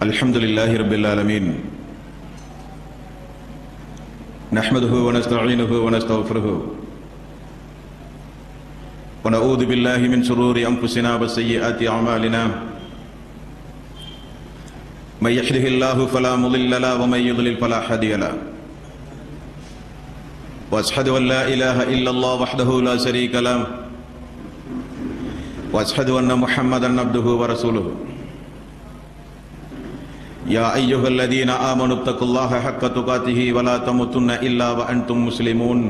அல்ஹம்துலில்லாஹி ரப்பில் ஆலமீன் நஹ்மதுஹு வ நஸ்தஈனுஹு வ நஸ்தக்ஃபிருஹு வ நஊது பில்லாஹி மின் ஷுரூரி அன்ஃபுஸினா வ ஸய்யிஆத்தி அமாலினா மன் யஹ்திஹில்லாஹு ஃபலா முضில்ல லஹு வ மன் யுضلل ஃபலா ஹாதிய லஹு வ அஷ்ஹது அன் லா இலாஹா இல்லல்லாஹ் வஹ்தஹு லா ஷரீக லஹு வ அஷ்ஹது அன்ன முஹம்மதன் அப்துஹு வ ரசூலுஹு يا أيها الذين آمنوا اتقوا الله حق تقاته ولا تموتن إلا وأنتم مسلمون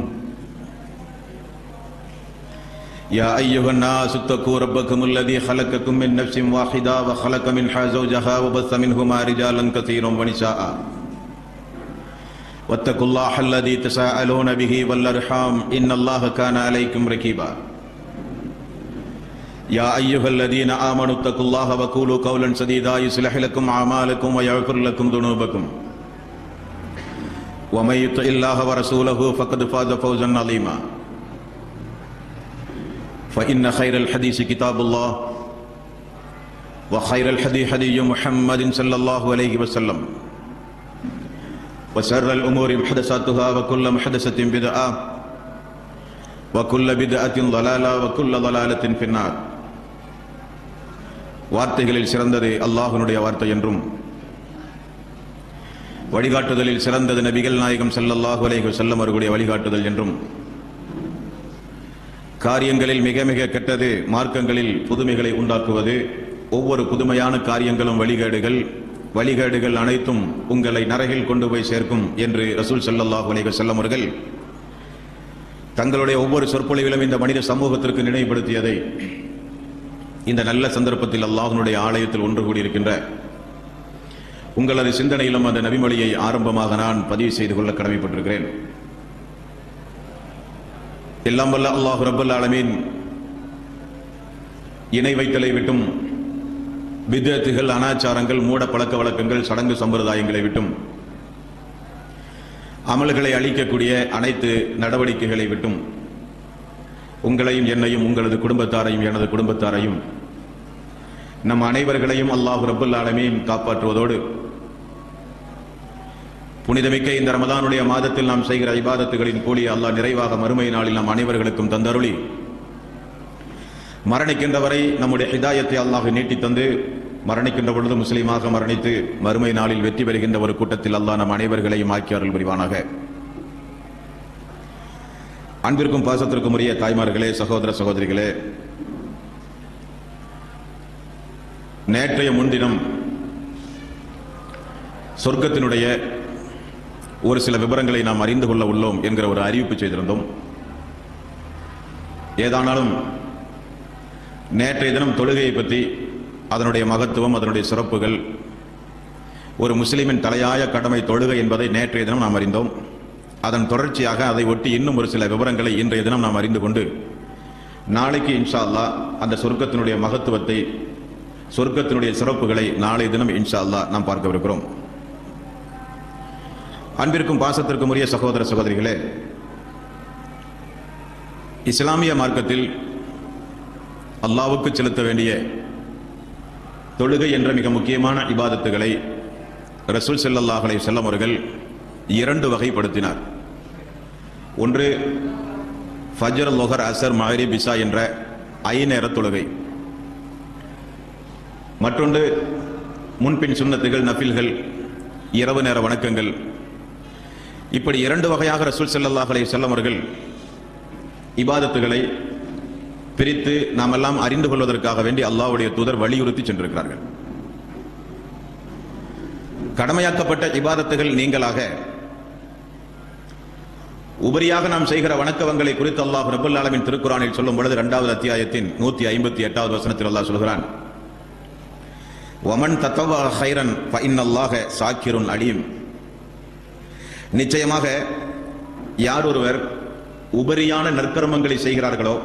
يا أيها الناس اتقوا ربكم الذي خلقكم من نفس واحدة وخلق منها زوجها وبث منهما رجالا كثيرا ونساء واتقوا الله الذي تساءلون به والأرحام إن الله كان عليكم رقيبا يا أيها الذين آمنوا اتقوا الله وقولوا قولا سديدا يصلح لكم أعمالكم ويغفر لكم ذنوبكم ومن يطع الله ورسوله فقد فاز فوزا عظيما فإن خير الحديث كتاب الله وخير الهدي هدي محمد صلى الله عليه وسلم وشر الأمور محدثاتها وكل محدثة بدعة وكل بدعة ضلالة وكل ضلالة في النار. வார்த்தைகளில் சிறந்தது அல்லாஹ்வுடைய வார்த்தை என்றும் வழிகாட்டுதலில் சிறந்தது நபிகள் நாயகம் ஸல்லல்லாஹு அலைஹி வஸல்லம் அவர்களுடைய வழிகாட்டுதல் என்றும் காரியங்களில் மிக மிக கெட்டது மார்க்கங்களில் புதுமைகளை உண்டாக்குவது, ஒவ்வொரு புதுமையான காரியங்களும் வழிகேடுகள் அனைத்தும் உங்களை நரகில் கொண்டு போய் சேர்க்கும் என்று ரசூல் ஸல்லல்லாஹு அலைஹி வஸல்லம் அவர்கள் தங்களுடைய ஒவ்வொரு சொற்பொழிவிலும் இந்த மனித சமூகத்திற்கு நினைவுபடுத்தியதை இந்த நல்ல சந்தர்ப்பத்தில் அல்லாஹ்வுடைய ஆலயத்தில் ஒன்று கூடியிருக்கின்ற உங்களது சிந்தனையிலும் அந்த நபிமொழியை ஆரம்பமாக நான் பதிவு செய்து கொள்ள கடமைப்பட்டிருக்கிறேன். எல்லாம் வல்ல அல்லாஹ் ரப்பல் ஆலமீன் இணை வைத்தலை விட்டும் பித்அத்துகள், அனாச்சாரங்கள், மூட பழக்க வழக்கங்கள், சடங்கு சம்பிரதாயங்களை விட்டும் அமல்களை அளிக்கக்கூடிய அனைத்து நடவடிக்கைகளை விட்டும் உங்களையும் என்னையும் உங்களது குடும்பத்தாரையும் எனது குடும்பத்தாரையும் நம் அனைவர்களையும் அல்லாஹ் ரப்பல் ஆலமீன் காப்பாற்றுவதோடு புனிதமிக்க இந்த ரமதானுடைய மாதத்தில் நாம் செய்கிற இபாதத்துகளின் கூலி அல்லாஹ் நிறைவாக மறுமை நாளில் நம் அனைவர்களுக்கும் தந்தருளி மரணிக்கின்ற வரை நம்முடைய ஹிதாயத்தை அல்லாஹ் நீட்டி தந்து மரணிக்கின்ற பொழுது முஸ்லீமாக மரணித்து மறுமை நாளில் வெற்றி பெறுகின்ற ஒரு கூட்டத்தில் அல்லாஹ் நம் அனைவர்களையும் ஆக்கி அருள் புரிவானாக. அன்பிற்கும் பாசத்திற்கும் உரிய தாய்மார்களே, சகோதர சகோதரிகளே, நேற்றைய முன்தினம் சொர்க்கத்தினுடைய ஒரு சில விவரங்களை நாம் அறிந்து கொள்ள உள்ளோம் என்கிற ஒரு அறிவிப்பு செய்திருந்தோம். ஏதானாலும் நேற்றைய தினம் தொழுகையை பற்றி, அதனுடைய மகத்துவம், அதனுடைய சிறப்புகள், ஒரு முஸ்லிமின் தலையாய கடமை தொழுகை என்பதை நேற்றைய தினம் நாம் அறிந்தோம். அதன் தொடர்ச்சியாக அதை ஒட்டி இன்னும் ஒரு சில விவரங்களை இன்றைய தினம் நாம் அறிந்து கொண்டு நாளைக்கு இன்ஷா அல்லாஹ் அந்த சொர்க்கத்தினுடைய மகத்துவத்தை, சொர்க்கத்தினுடைய சிறப்புகளை நாளைய தினம் இன்ஷா அல்லாஹ் நாம் பார்க்கவிருக்கிறோம். அன்பிற்கும் பாசத்திற்கும் உரிய சகோதர சகோதரிகளே, இஸ்லாமிய மார்க்கத்தில் அல்லாஹ்வுக்கு செலுத்த வேண்டிய தொழுகை என்ற மிக முக்கியமான இபாதத்துகளை ரசூல் ஸல்லல்லாஹு அலைஹி வஸல்லம் அவர்கள் இரண்டு வகைப்படுத்தினார். ஒன்று ஃபஜ்ர், லுஹர், அஸர், மக்ரிப், இஷா என்ற ஐநேர தொழுகை. மற்றொன்று முன்பின் சுன்னத்துகள், நஃபில்கள், இரவு நேர வணக்கங்கள். இப்படி இரண்டு வகையாக ரசூல் ஸல்லல்லாஹு அலைஹி வஸல்லம் அவர்கள் இபாதத்துகளை பிரித்து நாம் எல்லாம் அறிந்து கொள்வதற்காக வேண்டி அல்லாஹ்வுடைய தூதர் வலியுறுத்தி சென்றிருக்கிறார்கள். கடமையாக்கப்பட்ட இபாதத்துகள் நீங்களாக உபரியாக நாம் செய்கிற வணக்கவங்களை குறித்து அல்லாஹ் ரப்பல் ஆலமீன் திருக்குர்ஆனில் சொல்லும் பொழுது 2வது அத்தியாயத்தின் 158வது வசனத்தில் அல்லாஹ் சொல்கிறான், வமன் தத்தவா ஹைரன் ஃபஇன்னல்லாஹ ஷாக்கிருன் அலீம். நிச்சயமாக யார் ஒருவர் உபரியான நற்கர்மங்களை செய்கிறார்களோ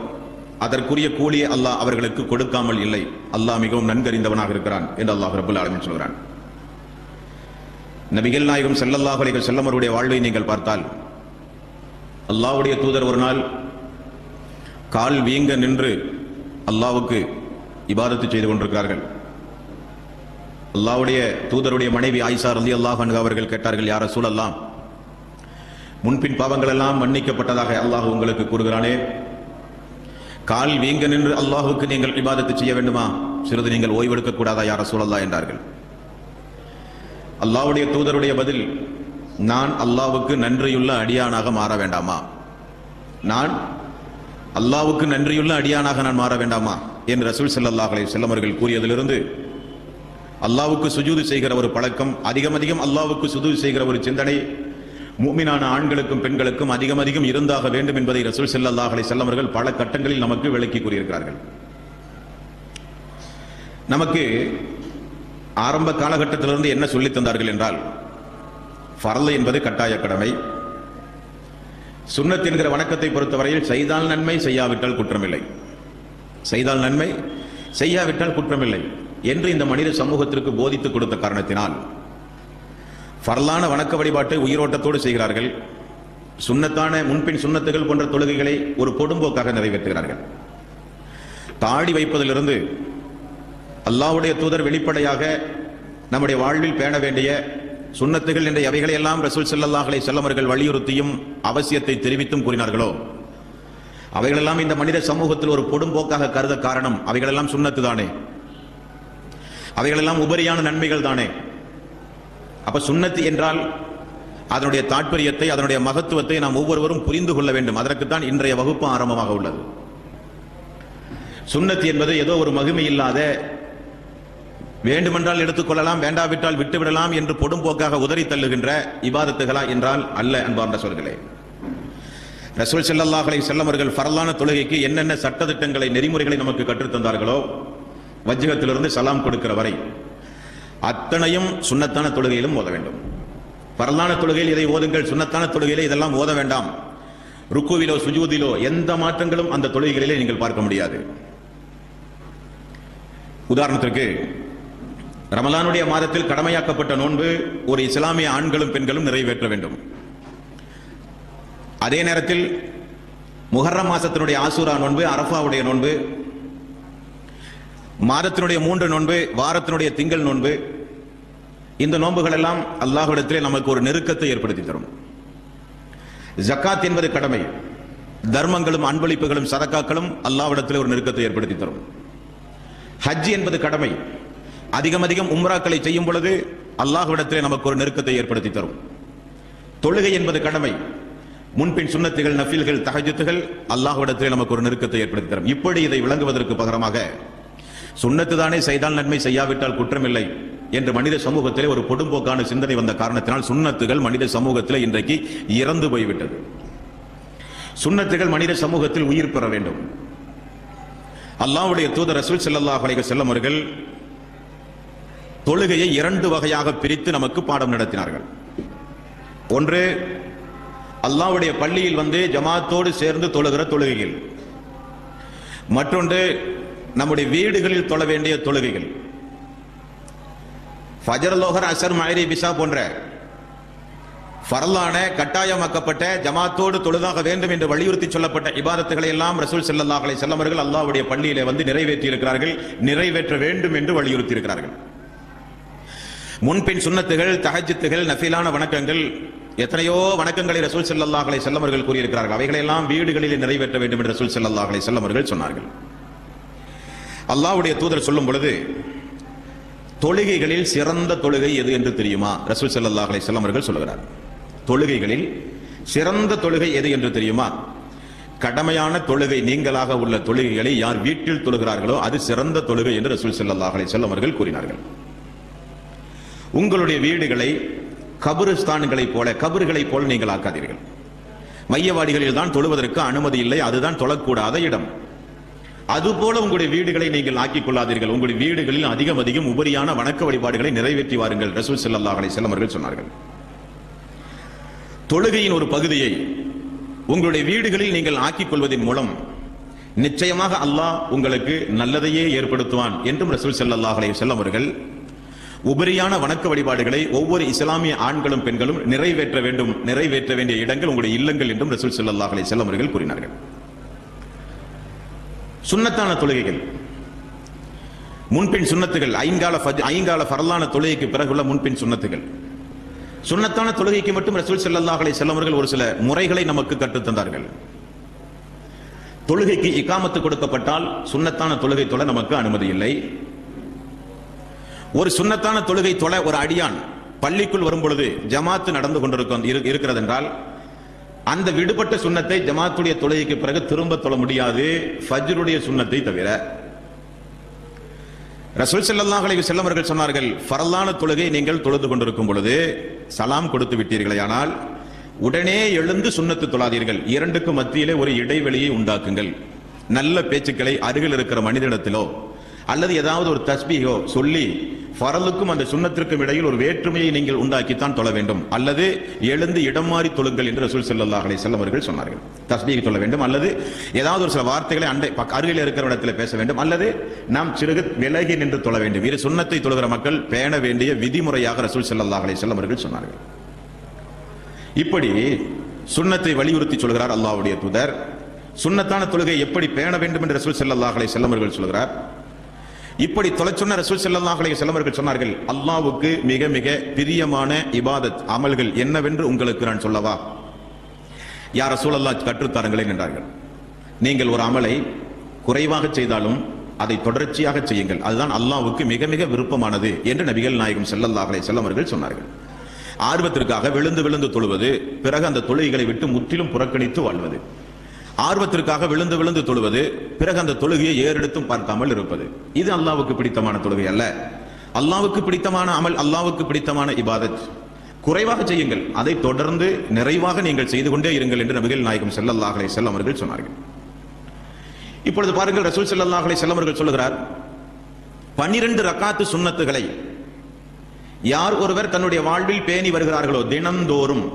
அதற்குரிய கூலியை அல்லாஹ் அவர்களுக்கு கொடுக்காமல் இல்லை. அல்லாஹ் மிகவும் நன்கறிந்தவனாக இருக்கிறான் என்று அல்லாஹ் ரப்பல் ஆலமீன் சொல்கிறான். நபிகள் நாயகம் ஸல்லல்லாஹு அலைஹி வஸல்லம் அவருடைய வாழ்வை நீங்கள் பார்த்தால், அல்லாஹ்வுடைய தூதர் ஒரு நாள் கால் வீங்க நின்று அல்லாஹ்வுக்கு இபாதத்து செய்து கொண்டிருக்கிறார்கள். அல்லாஹ்வுடைய தூதருடைய மனைவி ஆயிஷா ரலியல்லாஹு அன்ஹா அவர்கள் கேட்டார்கள், யா ரசூலல்லாஹ், முன்பின் பாவங்கள் எல்லாம் மன்னிக்கப்பட்டதாக அல்லாஹ் உங்களுக்கு கூறுகிறானே, கால் வீங்க நின்று அல்லாஹுக்கு நீங்கள் இபாதத்து செய்ய வேண்டுமா? சிறிது நீங்கள் ஓய்வெடுக்க கூடாதா யா ரசூலல்லாஹ் என்றார்கள். அல்லாஹ்வுடைய தூதருடைய பதில், நான் அல்லாஹ்வுக்கு நன்றியுள்ள அடியானாக மாற வேண்டாமா? நான் அல்லாஹ்வுக்கு நன்றியுள்ள அடியானாக நான் மாற வேண்டாமா என்று ரசூல் ஸல்லல்லாஹு அலைஹி வஸல்லம் அவர்கள் கூறியதிலிருந்து அல்லாஹ்வுக்கு சுஜூது செய்கிற ஒரு பழக்கம், அதிகம் அதிகம் அல்லாஹ்வுக்கு சுஜூது செய்கிற ஒரு சிந்தனை முஃமினான ஆண்களுக்கும் பெண்களுக்கும் அதிகம் அதிகம் இருந்தாக வேண்டும் என்பதை ரசூல் ஸல்லல்லாஹு அலைஹி வஸல்லம் அவர்கள் பல கட்டங்களில் நமக்கு விளக்கி கூறியிருக்கிறார்கள். நமக்கு ஆரம்ப காலகட்டத்திலிருந்து என்ன சொல்லித் தந்தார்கள் என்றால், ஃபர்ல் என்பது கட்டாய கடமை. சுன்னத் என்கிற வணக்கத்தை பொறுத்தவரையில் செய்தால் நன்மை, செய்யாவிட்டால் குற்றமில்லை. செய்தால் நன்மை, செய்யாவிட்டால் குற்றமில்லை என்று இந்த மனித சமூகத்திற்கு போதித்துக் கொடுத்த காரணத்தினால் ஃபர்லான வணக்க வழிபாட்டை உயிரோட்டத்தோடு செய்கிறார்கள். சுன்னத்தான முன்பின் சுன்னத்துகள் போன்ற தொழுகைகளை ஒரு பொடும்போக்காக நிறைவேற்றுகிறார்கள். தாடி வைப்பதிலிருந்து அல்லாஹ்வுடைய தூதர் வெளிப்படையாக நம்முடைய வாழ்வில் பேண வேண்டிய சுன்னத்துகள் என்ற எவைகளை எல்லாம் ரசூல் ஸல்லல்லாஹு அலைஹி வஸல்லம் அவர்கள் வலியுறுத்தியும் அவசியத்தை தெரிவித்தும் கூறினார்களோ, அவைகளெல்லாம் இந்த மனித சமூகத்தில் ஒரு பொடும்போக்காக கருத காரணம், அவைகளெல்லாம் சுன்னத்து தானே, அவைகளெல்லாம் உபரியான நன்மைகள் தானே. அப்ப சுன்னத்து என்றால் அதனுடைய தாற்பயத்தை, அதனுடைய மகத்துவத்தை நாம் ஒவ்வொருவரும் புரிந்து கொள்ள வேண்டும். அதற்குத்தான் இன்றைய வகுப்பு ஆரம்பமாக உள்ளது. சுன்னத்து என்பது ஏதோ ஒரு மகிமை இல்லாத, வேண்டுமென்றால் எடுத்துக்கொள்ளலாம், வேண்டாவிட்டால் விட்டுவிடலாம் என்று பொடும்போக்காக உதறி தள்ளுகின்ற இபாதத்துகளா என்றால் அல்ல. அன்பார்ந்த சொல்களே, ரசூல் ஸல்லல்லாஹு அலைஹி வஸல்லம் அவர்கள் ஃபர்லான தொழுகைக்கு என்னென்ன சட்டதிட்டங்களை, நெறிமுறைகளை நமக்கு கற்றுத்தந்தார்களோ, வஜ்ஹத்திலிருந்து சலாம் கொடுக்கிற வரை அத்தனையும் சுன்னத்தான தொழுகையிலும் ஓத வேண்டும். ஃபர்லான தொழுகையில் இதை ஓதுங்கள், சுன்னத்தான தொழுகையிலே இதெல்லாம் ஓத வேண்டாம். ருக்குவிலோ சுஜூதிலோ எந்த மாற்றங்களும் அந்த தொழுகைகளிலே நீங்கள் பார்க்க முடியாது. உதாரணத்திற்கு, ரமலானுடைய மாதத்தில் கடமையாக்கப்பட்ட நோன்பு ஒரு இஸ்லாமிய ஆண்களும் பெண்களும் நிறைவேற்ற வேண்டும். அதே நேரத்தில் முஹர்ரம் மாசத்தினுடைய ஆசூரா நோன்பு, அரஃபாவுடைய நோன்பு, மாதத்தினுடைய 3 நோன்பு, வாரத்தினுடைய திங்கள் நோன்பு, இந்த நோன்புகள் எல்லாம் அல்லாஹ்விடத்திலே நமக்கு ஒரு நெருக்கத்தை ஏற்படுத்தி தரும். ஜக்காத் என்பது கடமை. தர்மங்களும் அன்பளிப்புகளும் சதக்காக்களும் அல்லாஹ்விடத்திலே ஒரு நெருக்கத்தை ஏற்படுத்தி தரும். ஹஜ் என்பது கடமை. அதிகம் அதிகம் உம்ராக்களை செய்யும் பொழுது அல்லாஹ்விடத்திலே நமக்கு ஒரு நெருக்கத்தை ஏற்படுத்தி தரும். தொழுகை என்பது கடமை. முன்பின் சுன்னத்துகள், நஃபில்கள், தஹஜ்ஜுதுகள் அல்லாஹ்விடத்திலே நமக்கு ஒரு நெருக்கத்தை ஏற்படுத்தி தரும். இப்படி இதை விளங்குவதற்கு பகரமாக சுன்னத்து தானே, செய்தால் நன்மை, செய்யாவிட்டால் குற்றமில்லை என்று மனித சமூகத்திலே ஒரு பொடும்போக்கான சிந்தனை வந்த காரணத்தினால் சுன்னத்துகள் மனித சமூகத்தில் இன்றைக்கு இறந்து போய்விட்டது. சுன்னத்துகள் மனித சமூகத்தில் உயிர் பெற வேண்டும். அல்லாஹ்வுடைய தூதர் ரசூல் ஸல்லல்லாஹு அலைஹி வஸல்லம் அவர்கள் தொழுகையை 2 வகையாக பிரித்து நமக்கு பாடம் நடத்தினார்கள். ஒன்று, அல்லாஹ்வுடைய பள்ளியில் வந்து ஜமாத்தோடு சேர்ந்து தொழுகிற தொழுகைகள். மற்றொன்று, நம்முடைய வீடுகளில் தொழ வேண்டிய தொழுகைகள். ஃபஜர், லோஹர், அஸர், மக்ரிப், இஷா போன்ற ஃபர்லான கட்டாயமாக்கப்பட்ட ஜமாத்தோடு தொழுதாக வேண்டும் என்று வலியுறுத்தி சொல்லப்பட்ட இபாதத்துகளை எல்லாம் ரசூல் ஸல்லல்லாஹு அலைஹி வஸல்லம் அவர்கள் அல்லாஹ்வுடைய பள்ளியிலே வந்து நிறைவேற்றி இருக்கிறார்கள், நிறைவேற்ற வேண்டும் என்று வலியுறுத்தி இருக்கிறார்கள். முன்பின் சுன்னத்துகள், தஹஜ்ஜுதுகள், நஃபிலான வணக்கங்கள், எத்தனையோ வணக்கங்களை ரசூல் ஸல்லல்லாஹு அலைஹி வஸல்லம் அவர்கள் கூறியிருக்கிறார்கள். அவைகளை எல்லாம் வீடுகளில் நிறைவேற்ற வேண்டும் என்று ரசூல் ஸல்லல்லாஹு அலைஹி வஸல்லம் அவர்கள் சொன்னார்கள். அல்லாஹ்வுடைய தூதர் சொல்லும் பொழுது, தொழுகைகளில் சிறந்த தொழுகை எது என்று தெரியுமா? ரசூல் ஸல்லல்லாஹு அலைஹி வஸல்லம் அவர்கள் சொல்கிறார், தொழுகைகளில் சிறந்த தொழுகை எது என்று தெரியுமா? கடமையான தொழுகை, நீங்களாக உள்ள தொழுகைகளை யார் வீட்டில் தொழுகிறார்களோ அது சிறந்த தொழுகை என்று ரசூல் ஸல்லல்லாஹு அலைஹி வஸல்லம் அவர்கள் கூறினார்கள். உங்களுடைய வீடுகளை கபிரிஸ்தான்களைப் போல, கபர்களைப் போல நீங்கள் ஆக்காதீர்கள். மையவாடிகளில் தான் தொழுவதற்கு அனுமதி இல்லை, அதுதான் தொழக்கூடாத இடம். அதுபோல உங்களுடைய வீடுகளை நீங்கள் ஆக்கிக் கொள்ளாதீர்கள். உங்களுடைய வீடுகளில் அதிகம் அதிகம் உபரியான வணக்க வழிபாடுகளை நிறைவேற்றி வாருங்கள் ரசூல் ஸல்லல்லாஹு அலைஹி வஸல்லம் அவர்கள் சொன்னார்கள். தொழுகையின் ஒரு பகுதியை உங்களுடைய வீடுகளில் நீங்கள் ஆக்கிக் கொள்வதன் மூலம் நிச்சயமாக அல்லாஹ் உங்களுக்கு நல்லதையே ஏற்படுத்துவான் என்றும் ரசூல் ஸல்லல்லாஹு அலைஹி வஸல்லம் அவர்கள் உபரியான வணக்க வழிபாடுகளை ஒவ்வொரு இஸ்லாமிய ஆண்களும் பெண்களும் நிறைவேற்ற வேண்டும், நிறைவேற்ற வேண்டிய இடங்கள் உங்களுடைய இல்லங்கள் என்றும் ரசூல் ஸல்லல்லாஹு அலைஹி வஸல்லம் அவர்கள் கூறினார்கள். சுன்னத்தான தொழுகைகள், முன்பின் சுன்னத்துகள், ஐங்கால ஃபர்லான தொழுகைக்கு பிறகுள்ள முன்பின் சுன்னத்துகள். சுன்னத்தான தொழுகைக்கு மட்டும் ரசூல் ஸல்லல்லாஹு அலைஹி வஸல்லம் அவர்கள் ஒரு சில முறைகளை நமக்கு கற்றுத் தந்தார்கள். தொழுகைக்கு இகாமத்து கொடுக்கப்பட்டால் சுன்னத்தான தொழுகை தொழ நமக்கு அனுமதி இல்லை. ஒரு சுன்னத்தான தொழுகை தொழ ஒரு அடியான் பள்ளிக்குள் வரும் பொழுது ஜமாத்து நடந்து இருக்கிறது என்றால் அந்த விடுபட்ட சுன்னத்தை ஜமாத்துடைய தொழுகைக்கு பிறகு திரும்ப தொழ முடியாது, ஃபஜ்ருடைய சுன்னத்தை தவிர. ரசூல் ஸல்லல்லாஹு அலைஹி வஸல்லம் அவர்கள் சொன்னார்கள், ஃபர்லான தொழுகை நீங்கள் தொழுது கொண்டிருக்கும் பொழுது சலாம் கொடுத்து விட்டீர்களேயானால் உடனே எழுந்து சுன்னத்து தொழாதீர்கள், இரண்டுக்கு மத்தியிலே ஒரு இடைவெளியை உண்டாக்குங்கள். நல்ல பேச்சுக்களை அருகில் இருக்கிற மனிதனிடத்திலோ அல்லது ஏதாவது ஒரு தஸ்பீஹோ சொல்லி ஃபரலுக்கும் அந்த சுன்னத்திற்கும் இடையில் ஒரு வேற்றுமையை நீங்கள் உண்டாக்கித்தான் தொழ வேண்டும், அல்லது எழுந்து இடம் மாறி தொழுங்கள் என்று ரசூல் ஸல்லல்லாஹு அலைஹி வஸல்லம் அவர்கள் சொன்னார்கள். தஸ்பீஹ் சொல்ல வேண்டும், அல்லது ஏதாவது ஒரு சில வார்த்தைகளை அருகில் இருக்கிற இடத்துல பேச வேண்டும், அல்லது நாம் சிறுகு விலகி நின்று தொழ வேண்டும். இது சுன்னத்தை தொழுகிற மக்கள் பேண வேண்டிய விதிமுறையாக ரசூல் ஸல்லல்லாஹு அலைஹி வஸல்லம் அவர்கள் சொன்னார்கள். இப்படி சுன்னத்தை வலியுறுத்தி சொல்கிறார் அல்லாஹ்வுடைய தூதர். சுன்னத்தான தொழுகை எப்படி பேண வேண்டும் என்று ரசூல் ஸல்லல்லாஹு அலைஹி வஸல்லம் அவர்கள் சொல்கிறார். இப்படி தொலைச் சொன்ன ரசூல் ஸல்லல்லாஹு அலைஹி வஸல்லம் அவர்கள் சொன்னார்கள், அல்லாஹ்வுக்கு மிக மிக பிரியமான இபாதத் அமல்கள் என்னவென்று உங்களுக்கு நான் சொல்லவா? யா ரசூலல்லாஹ் கற்றுத்தாருங்களேன் என்றார்கள். நீங்கள் ஒரு அமலை குறைவாக செய்தாலும் அதை தொடர்ச்சியாக செய்யுங்கள், அதுதான் அல்லாஹ்வுக்கு மிக மிக விருப்பமானது என்று நபிகள் நாயகம் ஸல்லல்லாஹு அலைஹி வஸல்லம் அவர்கள் சொன்னார்கள். ஆர்வத்திற்காக விழுந்து விழுந்து தொழுவது, பிறகு அந்த தொழுகைகளை விட்டு முற்றிலும் புறக்கணித்து வாழ்வது, ஆர்வத்திற்காக விழுந்து விழுந்து தொழுவது, பிறகு அந்த தொழுகையை ஏறெடுத்தும் பார்க்காமல் இருப்பது, இது அல்லாஹ்வுக்கு பிடித்தமான தொழுகை அல்ல. அல்லாஹ்வுக்கு பிடித்தமான அமல், அல்லாஹ்வுக்கு பிடித்தமான இபாதத் குறைவாக செய்யுங்கள், அதை தொடர்ந்து நிறைவாக நீங்கள் செய்து கொண்டே இருங்கள் என்று நபிகள் நாயகம் ஸல்லல்லாஹு அலைஹி வஸல்லம் அவர்கள் சொன்னார்கள். இப்பொழுது பாருங்கள், ரசூல் ஸல்லல்லாஹு அலைஹி வஸல்லம் அவர்கள் சொல்கிறார், 12 ரக்காத்து சுன்னத்துகளை யார் ஒருவர் தன்னுடைய வாழ்வில் பேணி வருகிறார்களோ தினந்தோறும்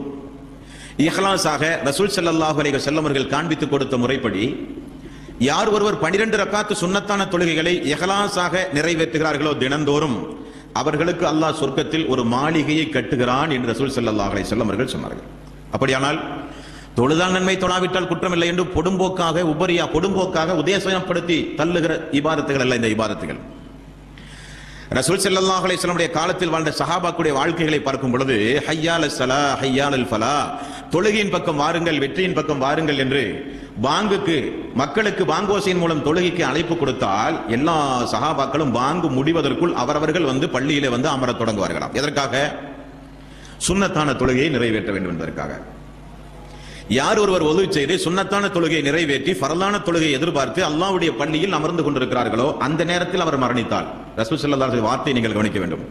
இஹ்லாஸாக ரசூல் ஸல்லல்லாஹு அலைஹி வஸல்லம் அவர்கள் காண்பித்து கொடுத்த முறைப்படி யார் ஒருவர் 12 ரக்காத்து சுன்னத்தான தொழுகைகளை இஹ்லாஸாக நிறைவேற்றுகிறார்களோ தினந்தோறும் அவர்களுக்கு அல்லாஹ் சொர்க்கத்தில் ஒரு மாளிகையை கட்டுகிறான் என்று ரசூல் ஸல்லல்லாஹு அலைஹி வஸல்லம் அவர்கள் சொன்னார்கள். அப்படியானால் தொழுதால் நன்மை, தொழாவிட்டால் குற்றம் இல்லை என்று பொடும்போக்காக உதேசப்படுத்தி தள்ளுகிற இபாதத்துகள் அல்ல இந்த இபாதத்துகள். ரசூல் ஸல்லல்லாஹு அலைஹி வஸல்லம் காலத்தில் வாழ்ந்த சஹாபாக்களுடைய வாழ்க்கைகளை பார்க்கும் பொழுது ஹய்யால் ஸலா ஹய்யால் ஃபலா, தொழுகையின் பக்கம் வாருங்கள், வெற்றியின் பக்கம் வாருங்கள் என்று மக்களுக்கு பாங்கோசையின் மூலம் தொழுகைக்கு அழைப்பு கொடுத்தால் எல்லா சஹாபாக்களும் பாங்கு முடிவதற்குள் அவரவர்கள் பள்ளியிலே அமரத் தொடங்குவார்களாம். எதற்காக? சுன்னத்தான தொழுகையை நிறைவேற்ற வேண்டும் என்பதற்காக. யார் ஒருவர் ஒது செய்து சுன்னத்தான தொழுகையை நிறைவேற்றி ஃபர்லான தொழுகையை எதிர்பார்த்து அல்லாஹ்வுடைய பள்ளியில் அமர்ந்து கொண்டிருக்கிறார்களோ அந்த நேரத்தில் அவர் மரணித்தால், ரசூல் ஸல்லல்லாஹு அலைஹி வஸல்லம் வார்த்தையை நீங்கள் கவனிக்க வேண்டும்,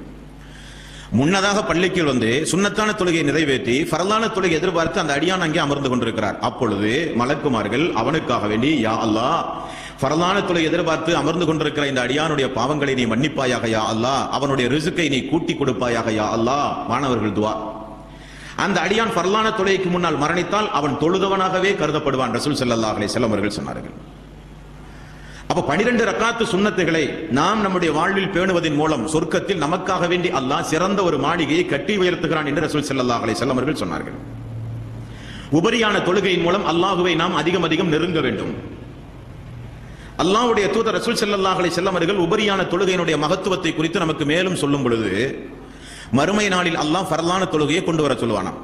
முன்னதாக பள்ளிக்கு சுன்னத்தான தொழுகையை நிறைவேற்றி ஃபர்லான தொழுகை எதிர்பார்த்து அந்த அடியான் அங்கே அமர்ந்து கொண்டிருக்கிறார். அப்பொழுது மலக்குமார்கள் அவனுக்காக வேண்டி, யா அல்லாஹ், ஃபர்லான தொழுகை எதிர்பார்த்து அமர்ந்து கொண்டிருக்கிற இந்த அடியானுடைய பாவங்களை நீ மன்னிப்பாயாக யா அல்லாஹ், அவனுடைய ரிஸ்கை நீ கூட்டி கொடுப்பாயாக யா அல்லாஹ். மாணவர்கள் துஆ. அந்த அடியான் ஃபர்லான தொழுகைக்கு முன்னால் மரணித்தால் அவன் தொழுதவனாகவே கருதப்படுவான், ரசூல் ஸல்லல்லாஹு அலைஹி வஸல்லம் அவர்கள் சொன்னார்கள். அப்ப 12 ரக்காத்து சுன்னத்துகளை நாம் நம்முடைய வாழ்வில் பேணுவதன் மூலம் சொர்க்கத்தில் நமக்காக வேண்டி அல்லாஹ் சிறந்த ஒரு மாளிகையை கட்டி உயர்த்துகிறான் என்று ரசூல் ஸல்லல்லாஹு அலைஹி வஸல்லம் அவர்கள் சொன்னார்கள். உபரியான தொழுகையின் மூலம் அல்லாஹ்வை நாம் அதிகம் அதிகம் நெருங்க வேண்டும். அல்லாஹ்வுடைய தூதர் ரசூல் ஸல்லல்லாஹு அலைஹி வஸல்லம் அவர்கள் உபரியான தொழுகையினுடைய மகத்துவத்தை குறித்து நமக்கு மேலும் சொல்லும் பொழுது, மறுமை நாளில் அல்லாஹ் ஃபர்லான தொழுகையை கொண்டு வர சொல்லுவானாம்.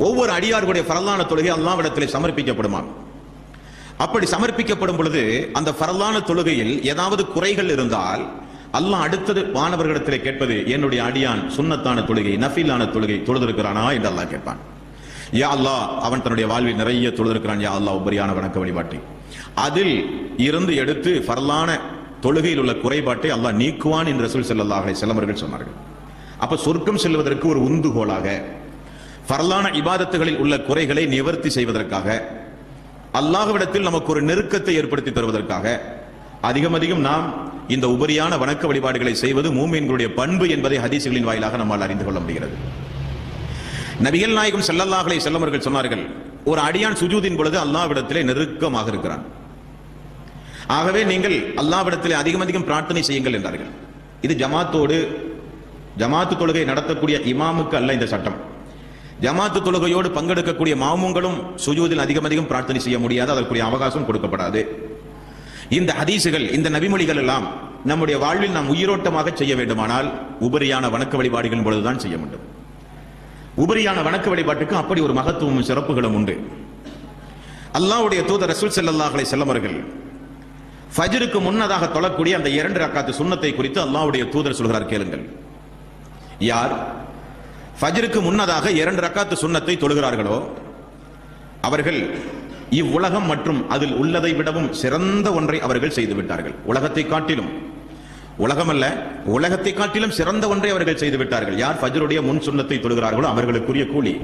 ஒவ்வொரு அடியார்களுடைய ஃபர்லான தொழுகை அல்லாஹ்விடத்தில் சமர்ப்பிக்கப்படுமாம். அப்படி சமர்ப்பிக்கப்படும் பொழுது அந்த ஃபர்லான தொழுகையில் ஏதாவது குறைகள் இருந்தால் அல்லாஹ் அடுத்தது மாணவர்களிடத்தில் கேட்பது, என்னுடைய அடியான் சுன்னத்தான தொழுகை, நஃபிலான தொழுகை தொழுதிருக்கிறானா என்று அல்லாஹ் கேட்பான். யா அல்லாஹ், அவன் தன்னுடைய வாழ்வில் நிறைய தொழுதிருக்கிறான், யா அல்லாஹ் உபரியான வணக்க வழிபாட்டை அதில் இருந்து எடுத்து ஃபர்லான தொழுகையில் உள்ள குறைபாட்டை அல்லாஹ் நீக்குவான் என்று ரசூல் ஸல்லல்லாஹு அலைஹி வஸல்லம் அவர்கள் சொன்னார்கள். அப்ப சொர்க்கம் செல்வதற்கு ஒரு உந்துகோலாக, ஃபர்லான இபாதத்துகளில் உள்ள குறைகளை நிவர்த்தி செய்வதற்காக, அல்லாஹ்விடத்தில் நமக்கு ஒரு நெருக்கத்தை ஏற்படுத்தி தருவதற்காக அதிகம் அதிகம் நாம் இந்த உபரியான வணக்க வழிபாடுகளை செய்வது மூமின்களுடைய பண்பு என்பதை ஹதீஸ்களின் வாயிலாக நம்மால் அறிந்து கொள்ள முடிகிறது. நபிகள் நாயகம் ஸல்லல்லாஹு அலைஹி வஸல்லம் அவர்கள் சொன்னார்கள், ஒரு அடியான் சுஜூதின் பொழுது அல்லாஹ்விடத்திலே நெருக்கமாக இருக்கிறான், ஆகவே நீங்கள் அல்லாஹ்விடத்திலே அதிகம் அதிகம் பிரார்த்தனை செய்யுங்கள் என்றார்கள். இது ஜமாத்து தொழுகை நடத்தக்கூடிய இமாமுக்கு அல்ல இந்த சட்டம். ஜமாத்து தொழுகையோடு பங்கெடுக்கக்கூடிய மாமுங்களும் சுஜூதில் அதிகம் அதிகம் பிரார்த்தனை செய்ய முடியாது, அதற்குரிய அவகாசம் கொடுக்கப்படாது. இந்த ஹதீசுகள், இந்த நபிமொழிகள் எல்லாம் நம்முடைய வாழ்வில் நாம் உயிரோட்டமாக செய்ய வேண்டுமானால் உபரியான வணக்க வழிபாடுகளின் பொழுதுதான் செய்ய வேண்டும். உபரியான வணக்க வழிபாட்டுக்கு அப்படி ஒரு மகத்துவமும் சிறப்புகளும் உண்டு. அல்லாஹ்வுடைய தூதர் ரசூல் ஸல்லல்லாஹு அலைஹி வஸல்லம் அவர்கள் ஃபஜ்ருக்கு முன்னதாக தொழக்கூடிய அந்த 2 ரக்காத்து சுன்னத்தை குறித்து அல்லாஹ்வுடைய தூதர் சொல்கிறார், கேளுங்கள். யார் ஃபஜ்ருக்கு முன்னதாக 2 ரக்காத்து சுன்னத்தை தொழுகிறார்களோ அவர்கள் இவ்வுலகம் மற்றும் அதில் உள்ளதை விடவும் சிறந்த ஒன்றை அவர்கள் செய்து விட்டார்கள். உலகத்தை காட்டிலும், உலகம் அல்ல, உலகத்தை காட்டிலும் சிறந்த ஒன்றை அவர்கள் செய்து விட்டார்கள். யார் ஃபஜ்ருடைய முன் சுன்னத்தை தொழுகிறார்களோ அவர்களுக்குரிய கூலி.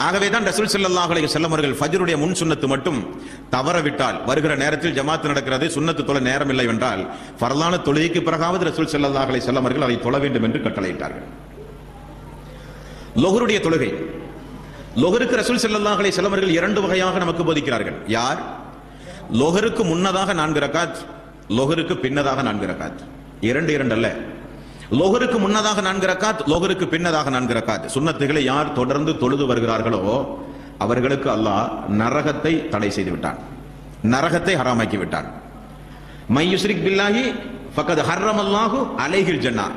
ஆகவேதான் ரசூல் ஸல்லல்லாஹு அலைஹி வஸல்லம் அவர்கள் ஃபஜ்ருடைய முன் சுன்னத்து மட்டும் தவறவிட்டால், வருகிற நேரத்தில் ஜமாத் நடக்கிறது, சுன்னத்து தொழ நேரம் இல்லை என்றால் ஃபர்லான தொழுகைக்கு பிறகாவது ரசூல் ஸல்லல்லாஹு அலைஹி வஸல்லம் அவர்கள் அதை தொழ வேண்டும் என்று கட்டளையிட்டார்கள். லொஹருடைய தொழுகை, லொஹருக்கு ரசூல் ஸல்லல்லாஹு அலைஹி வஸல்லம் அவர்கள் 2 வகையாக நமக்கு போதிக்கிறார்கள். யார் லொஹருக்கு முன்னதாக 4 ரக்காத், லொஹருக்கு பின்னதாக 4 ரக்காத். 2 அல்ல, லொஹருக்கு முன்னதாக 4 ரக்காத், லொஹருக்கு பின்னதாக 4 ரக்காத் சுன்னத்துகளை யார் தொடர்ந்து தொழுது வருகிறார்களோ அவர்களுக்கு அல்லாஹ் நரகத்தை தடை செய்து விட்டான், நரகத்தை ஹராமாக்கி விட்டான். மை யுஸ்ரிக் பில்லாஹி ஃபக்கத் ஹர்ரமல்லாஹு அலைஹில் ஜன்னா,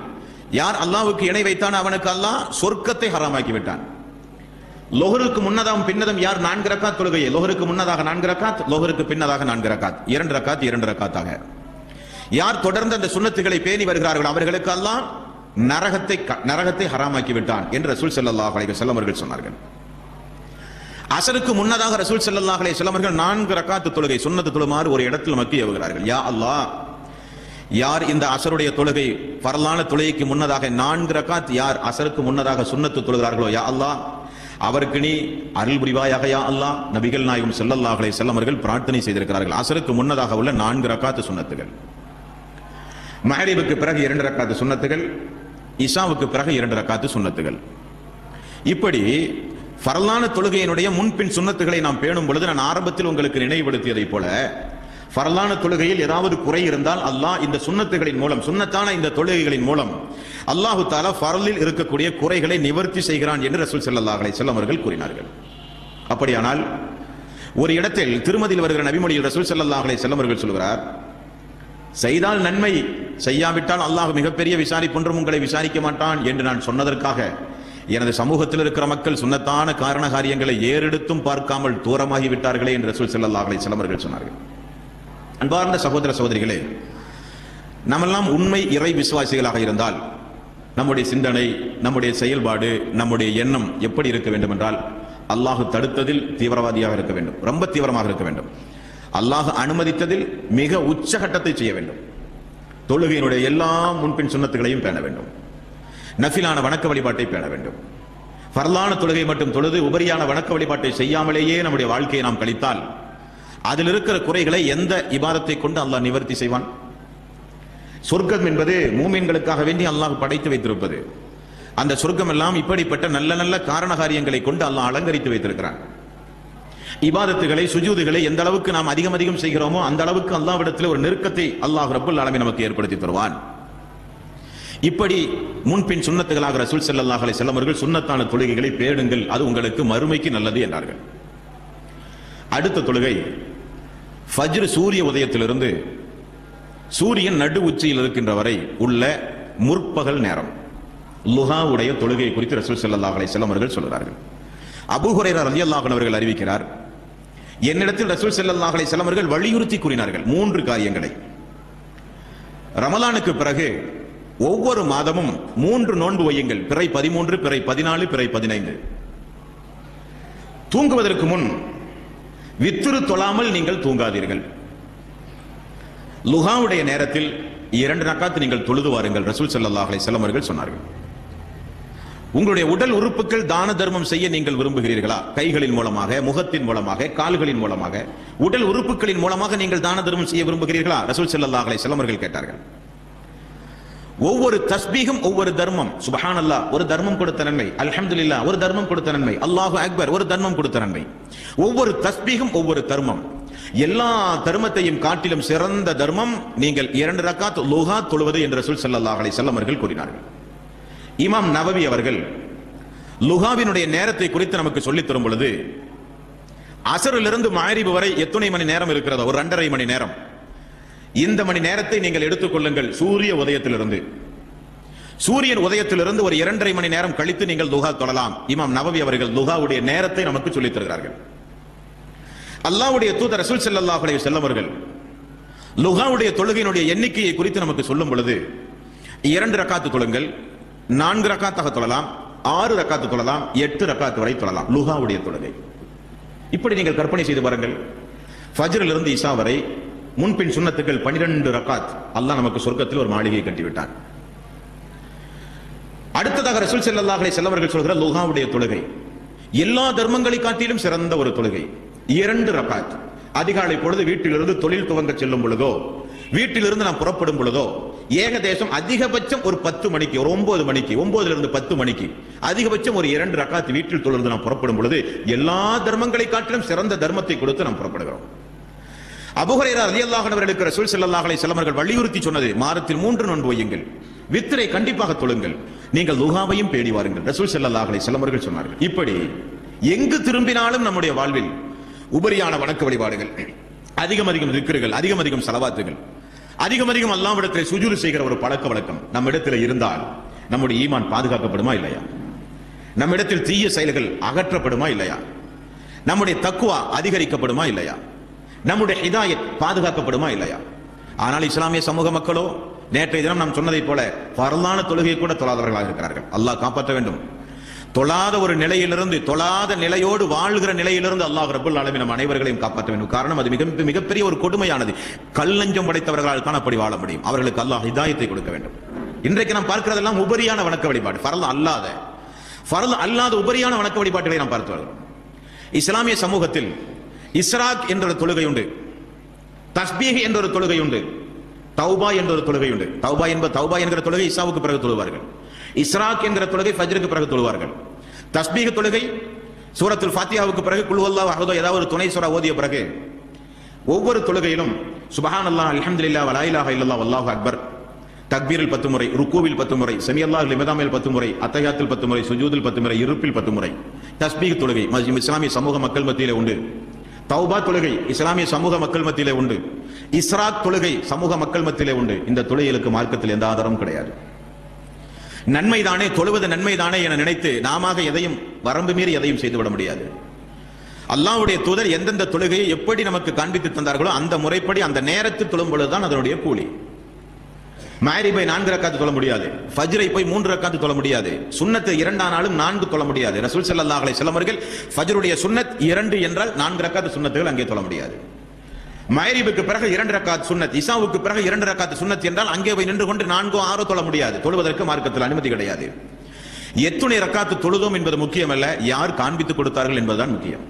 யார் அல்லாஹ்வுக்கு இணை வைத்தான் அவனுக்கு அல்லாஹ் சொர்க்கத்தை ஹராமாக்கி விட்டான். லொஹருக்கு முன்னதாகவும் பின்னதும் யார் 4 ரக்காத் தொழுகையை, லொஹருக்கு முன்னதாக 4 ரக்காத், லொஹருக்கு பின்னதாக 4 ரக்காத், 2 ரக்காத் 2 ரக்காத்தாக யார் தொடர்ந்து அந்த சுன்னத்துகளை பேணி வருகிறார்கள் அவர்களுக்கு அல்லாஹ் நரகத்தை ஹராமாக்கி விட்டான் என்று ரசூல் ஸல்லல்லாஹு அலைஹி வஸல்லம் அவர்கள் சொன்னார்கள். அஸருக்கு முன்னதாக ரசூல் ஸல்லல்லாஹு அலைஹி வஸல்லம் அவர்கள் 4 ரக்காத் தொழுகை சுன்னத்து தொழுமாறு ஒரு இடத்தில் மக்கி ஏவுகிறார்கள். யா அல்லாஹ், யார் இந்த அஸருடைய தொழுகை ஃபர்லான தொழுகைக்கு முன்னதாக 4 ரக்காத் யார் அஸருக்கு முன்னதாக சுன்னத்து தொழுகிறார்களோ யா அல்லாஹ் அவருக்கு நீ அருள் புரிவாயாக யா அல்லாஹ். நபிகள் நாயகம் ஸல்லல்லாஹு அலைஹி வஸல்லம் அவர்கள் பிரார்த்தனை செய்திருக்கிறார்கள். அஸருக்கு முன்னதாக உள்ள 4 ரக்காத் சுன்னத்துகள், மஹரிபுக்கு பிறகு 2 ரக்காத்து சுன்னத்துகள், இஷாவுக்கு பிறகு 2 ரக்காத்து சுன்னத்துகள். இப்படி ஃபர்லான தொழுகையினுடைய முன்பின் சுன்னத்துகளை நாம் பேணும் பொழுது நான் ஆரம்பத்தில் உங்களுக்கு நினைவுபடுத்தியதை போல ஃபர்லான தொழுகையில் ஏதாவது குறை இருந்தால் அல்லாஹ் இந்த சுன்னத்துகளின் மூலம், சுன்னத்தான இந்த தொழுகைகளின் மூலம் அல்லாஹு தஆலா ஃபர்லில் இருக்கக்கூடிய குறைகளை நிவர்த்தி செய்கிறான் என்று ரசூல் ஸல்லல்லாஹு அலைஹி வஸல்லம் அவர்கள் கூறினார்கள். அப்படியானால் ஒரு இடத்தில் திருமதியில் வருகிற நபிமொழியில் ரசூல் ஸல்லல்லாஹு அலைஹி வஸல்லம் அவர்கள் சொல்கிறார், செய்தால் நன்மை, செய்யாவிட்டால் அல்லாஹ் மிகப்பெரிய விசாரிப்பொன்றும் உங்களை விசாரிக்க மாட்டான் என்று நான் சொன்னதற்காக எனது சமூகத்தில் இருக்கிற மக்கள் சுன்னத்தான காரண காரியங்களை ஏறெடுத்தும் பார்க்காமல் தூரமாகி விட்டார்களே என்று ரசூல் ஸல்லல்லாஹு அலைஹி வஸல்லம் அவர்கள் சொன்னார்கள். அன்பார்ந்த சகோதர சகோதரிகளே, நாமெல்லாம் உண்மை இறை விசுவாசிகளாக இருந்தால் நம்முடைய சிந்தனை, நம்முடைய செயல்பாடு, நம்முடைய எண்ணம் எப்படி இருக்க வேண்டும் என்றால் அல்லாஹ் தடுத்ததில் தீவிரவாதியாக இருக்க வேண்டும், ரொம்ப தீவிரமாக இருக்க வேண்டும். அல்லாஹ் அனுமதித்ததில் மிக உச்சகட்டத்தை செய்ய வேண்டும். தொழுகையினுடைய எல்லா முன்பின் சுன்னத்துகளையும் பேண வேண்டும். நஃபிலான வணக்க வழிபாட்டை பேண வேண்டும். ஃபர்லான தொழுகை மட்டும் தொழுது உபரியான வணக்க வழிபாட்டை செய்யாமலேயே நம்முடைய வாழ்க்கையை நாம் கழித்தால் அதில் இருக்கிற குறைகளை எந்த இபாதத்தை கொண்டு அல்லாஹ் நிவர்த்தி செய்வான்? சொர்க்கம் என்பது மூமின்களுக்காக வேண்டி அல்லாஹ் படைத்து வைத்திருப்பது. அந்த சொர்க்கம் எல்லாம் இப்படிப்பட்ட நல்ல நல்ல காரண காரியங்களை கொண்டு அல்லாஹ் அலங்கரித்து வைத்திருக்கிறான். இபாதத்துகளை, சுஜூதுகளை எந்த அளவுக்கு நாம் அதிகம் செய்கிறோமோ அந்த அளவுக்கு அல்லாஹ்விடத்தில் ஒரு நெருக்கத்தை அல்லாஹ் ரப்பல் ஆலமீன் நமக்கு ஏற்படுத்தி தருவான். இப்படி முன்பின் சுன்னத்துகளாக ரசூல் ஸல்லல்லாஹு அலைஹி வஸல்லம் அவர்கள் சுன்னத்தான தொழுகைகளை பேணுங்கள், அது உங்களுக்கு மறுமைக்கு நல்லது என்றார்கள். அடுத்த தொழுகை ஃபஜ்ர் சூரிய உதயத்திலிருந்து சூரியன் நடு உச்சியில் இருக்கின்ற வரை உள்ள முற்பகல் நேரம், லுஹாவுடைய தொழுகை குறித்து ரசூல் ஸல்லல்லாஹு அலைஹி வஸல்லம் அவர்கள் சொல்கிறார்கள். அபூ ஹுரைரா ரலியல்லாஹு அன்ஹு அவர்கள் அறிவிக்கிறார், என்னிடத்தில் ரசூல் ஸல்லல்லாஹு அலைஹி வஸல்லம் அவர்கள் வலியுறுத்தி கூறினார்கள் 3 காரியங்களை. ரமலானுக்கு பிறகு ஒவ்வொரு மாதமும் 3 நோன்பு வையுங்கள், பிறை 13, பிறை 14, பிறை 15. தூங்குவதற்கு முன் வித்ரு தொழாமல் நீங்கள் தூங்காதீர்கள். லுஹாவுடைய நேரத்தில் 2 ரக்காத் நீங்கள் தொழுது வாருங்கள், ரசூல் ஸல்லல்லாஹு அலைஹி வஸல்லம் அவர்கள் சொன்னார்கள். உங்களுடைய உடல் உறுப்புகள் தான தர்மம் செய்ய நீங்கள் விரும்புகிறீர்களா? கைகளின் மூலமாக, முகத்தின் மூலமாக, கால்களின் மூலமாக, உடல் உறுப்புகளின் மூலமாக நீங்கள் தான தர்மம் செய்ய விரும்புகிறீர்களா? ரசூல் ஸல்லல்லாஹு அலைஹி வஸல்லம் அவர்கள் கேட்டார்கள். ஒவ்வொரு தஸ்பீகும் ஒவ்வொரு தர்மம், சுப்ஹானல்லாஹ் ஒரு தர்மம் கொடுத்த நன்மை, அல்ஹம்துலில்லாஹ் ஒரு தர்மம் கொடுத்த நன்மை, அல்லாஹு அக்பர் ஒரு தர்மம் கொடுத்த நன்மை. ஒவ்வொரு தஸ்பீகும் ஒவ்வொரு தர்மம். எல்லா தர்மத்தையும் காட்டிலும் சிறந்த தர்மம் நீங்கள் 2 ரக்காத் லுஹா தொழுவது என்று ரசூல் ஸல்லல்லாஹு அலைஹி வஸல்லம் அவர்கள் கூறினார்கள். இமாம் நவவி அவர்கள் லுஹாவினுடைய நேரத்தை குறித்து நமக்கு சொல்லித் தரும் பொழுது, அஸரிலிருந்து மக்ரிப் வரை எத்தனை மணி நேரம் இருக்கிறதோ, ஒரு 2.5 மணி நேரம். இந்த மணி நேரத்தை நீங்கள் எடுத்துக்கொள்ளுங்கள். சூரிய உதயத்திலிருந்து, சூரியன் உதயத்திலிருந்து ஒரு 2.5 மணி நேரம் கழித்து நீங்கள் துஹா தொழலாம். இமாம் நவவி அவர்கள் துஹாவுடைய நேரத்தை நமக்கு சொல்லித் தருகிறார்கள். அல்லாஹ்வுடைய தூதர் ரசூல் ஸல்லல்லாஹு அலைஹி வஸல்லம் அவர்கள் லுஹாவுடைய தொழுகையினுடைய எண்ணிக்கையை குறித்து நமக்கு சொல்லும் பொழுது 2 ரக்காத்து தொழுங்கள், 4 ரக்காத்தாக தொழலாம், 6 ரக்காத்து தொழலாம், 8 ரக்காத்து வரை தொழலாம் லுஹாவுடைய தொழுகை. இப்படி நீங்கள் கற்பனை செய்து பாருங்கள். ஃபஜ்ரிலிருந்து இஷா வரை முன்பின் சுன்னத்துக்கள் 12 ரக்காத். அல்லாஹ் நமக்கு சொர்க்கத்தில் ஒரு மாளிகையை கட்டிவிட்டான். அடுத்ததாக ரசூல் ஸல்லல்லாஹு அலைஹி வஸல்லம் அவர்கள் சொல்கிற லுஹாவுடைய தொழுகை எல்லா தர்மங்களை காட்டிலும் சிறந்த ஒரு தொழுகை. 2 ரக்காத். அதிகாலை பொழுது வீட்டிலிருந்து தொழில் துவங்க செல்லும் பொழுதோ, வீட்டிலிருந்து நாம் புறப்படும் பொழுதோ, ஏகதேசம் அதிகபட்சம் ஒரு 10 மணிக்கு, ஒரு 9 மணிக்கு, 9லிருந்து 10 மணிக்கு அதிகபட்சம் ஒரு 2 ரக்காத் வீட்டில் தொழுது நாம் புறப்படும் பொழுது எல்லா தர்மங்களை காட்டிலும் சிறந்த தர்மத்தை கொடுத்து நாம் புறப்படுகிறோம். அபூ ஹுரைரா ரலியல்லாஹு அன்ஹு அவர்களுக்கு ரசூல் ஸல்லல்லாஹு அலைஹி வஸல்லம் அவர்கள் வலியுறுத்தி சொன்னது, மாதத்தில் 3 நோன்பு வையுங்கள், வித்ரை கண்டிப்பாக தொழுங்கள், நீங்கள் லுஹாவையும் பேடி வாருங்கள். ரசூல் ஸல்லல்லாஹு அலைஹி வஸல்லம் அவர்கள் சொன்னார்கள். இப்படி எங்கு திரும்பினாலும் நம்முடைய வாழ்வில் உபரியான வணக்க வழிபாடுகள், அதிகம் திக்ருகள், அதிகம் ஸலவாத்துகள், அதிகம் அல்லாஹ்விடத்தில் சுஜூது செய்கிற ஒரு பழக்க வழக்கம் நம்மிடத்தில் இருந்தால் நம்முடைய ஈமான் பாதுகாக்கப்படுமா இல்லையா? நம்மிடத்தில் தீய செயல்கள் அகற்றப்படுமா இல்லையா? நம்முடைய தக்வா அதிகரிக்கப்படுமா இல்லையா? நம்முடைய ஹிதாயத் பாதுகாக்கப்படுமா இல்லையா? ஆனால் இஸ்லாமிய சமூக மக்களோ நேற்றைய தினம் நாம் சொன்னதைப் போல பரலான தொழுகை கூட தொழாதவர்களாக இருக்கிறார்கள். அல்லாஹ் காப்பாற்ற வேண்டும். தொழாத ஒரு நிலையிலிருந்து, தொழாத நிலையோடு வாழ்கிற நிலையிலிருந்து அல்லாஹ் ரப்பல் ஆலமீன் நம் அனைவர்களையும் காப்பாற்ற வேண்டும். காரணம் அது மிகப்பெரிய ஒரு கொடுமையானது. கல்லஞ்சம் படைத்தவர்களால் தான் அப்படி வாழ முடியும். அவர்களுக்கு அல்லாஹ் ஹிதாயத்தை கொடுக்க வேண்டும். இன்றைக்கு நாம் பார்க்கிறதெல்லாம் உபரியான வணக்க வழிபாடு, ஃபர்ல் அல்லாத உபரியான வணக்க வழிபாடுகளை நாம் பார்த்து வருகிறோம். இஸ்லாமிய சமூகத்தில் இஸ்ராக் என்ற ஒரு தொழுகை உண்டு, தஸ்பீஹ் என்ற ஒரு தொழுகை உண்டு, தௌபா என்ற ஒரு தொழுகை உண்டு. தௌபா என்கிற தொழுகை இஷாவுக்கு பிறகு தொழுவார்கள். இஸ்ராக் என்கிற தொழுகை ஃபஜ்ருக்கு பிறகு தொழுவார்கள். தஸ்பீஹ் தொழுகை சூரத்துல் ஃபாத்திஹாவுக்கு பிறகு குல் ஹுவல்லாஹு அஹத் ஏதாவது ஒரு துணை சூரா ஓதிய பிறகு ஒவ்வொரு தொழுகையிலும் சுப்ஹானல்லாஹ், அல்ஹம்துலில்லாஹ், வலா இலாஹா இல்லல்லாஹ், வல்லாஹு அக்பர், தக்பீரில் 10 முறை, ருக்கூவில் 10 முறை, சமியல்லாஹு லிமதாமில் 10 முறை, அத்தஹியாத்தில் 10 முறை, சுஜூதில் 10 முறை, இருப்பில் 10 முறை. தஸ்பீஹ் தொழுகை இஸ்லாமிய சமூக மக்கள் மத்தியிலே உண்டு. தௌபா தொழுகை இஸ்லாமிய சமூக மக்கள் மத்தியிலே உண்டு. இஸ்ராக் தொழுகை சமூக மக்கள் மத்தியிலே உண்டு. இந்த தொழுகைகளுக்கு மார்க்கத்தில் எந்த ஆதாரமும் கிடையாது. நன்மைதானே, தொழுவது நன்மைதானே என நினைத்து நாம எதையும் வரம்பு மீறி எதையும் செய்துவிட முடியாது. அல்லாஹ்வுடைய தூதர் எந்தெந்த தொழுகையை எப்படி நமக்கு காண்பித்து தந்தார்களோ அந்த முறைப்படி அந்த நேரத்தில் தொழும் பொழுதுதான் அதனுடைய கூலி. மக்ரிபை 4 ரக்காத்து தொழ முடியாது, ஃபஜ்ரை போய் 3 ரக்காத்து தொழ முடியாது, சுன்னத்து 2 ஆனாலும் 4 தொழ முடியாது. ரசூல் ஸல்லல்லாஹு அலைஹி வஸல்லம் அவர்கள் ஃபஜ்ருடைய சுன்னத் 2 என்றால் 4 ரக்காத்து சுன்னத்துகள் அங்கே தொழ முடியாது. மக்ரிபுக்கு பிறகு 2 ரக்காத் சுன்னத், இஷாவுக்கு பிறகு 2 ரக்காத் சுன்னத் என்றால் அங்கே போய் நின்று கொண்டு 4 6 தொழ முடியாது. தொழுவதற்கு மார்க்கத்தில் அனுமதி கிடையாது. எத்துணை ரக்காத்து தொழுதோம் என்பது முக்கியமல்ல, யார் காண்பித்துக் கொடுத்தார்கள் என்பதுதான் முக்கியம்.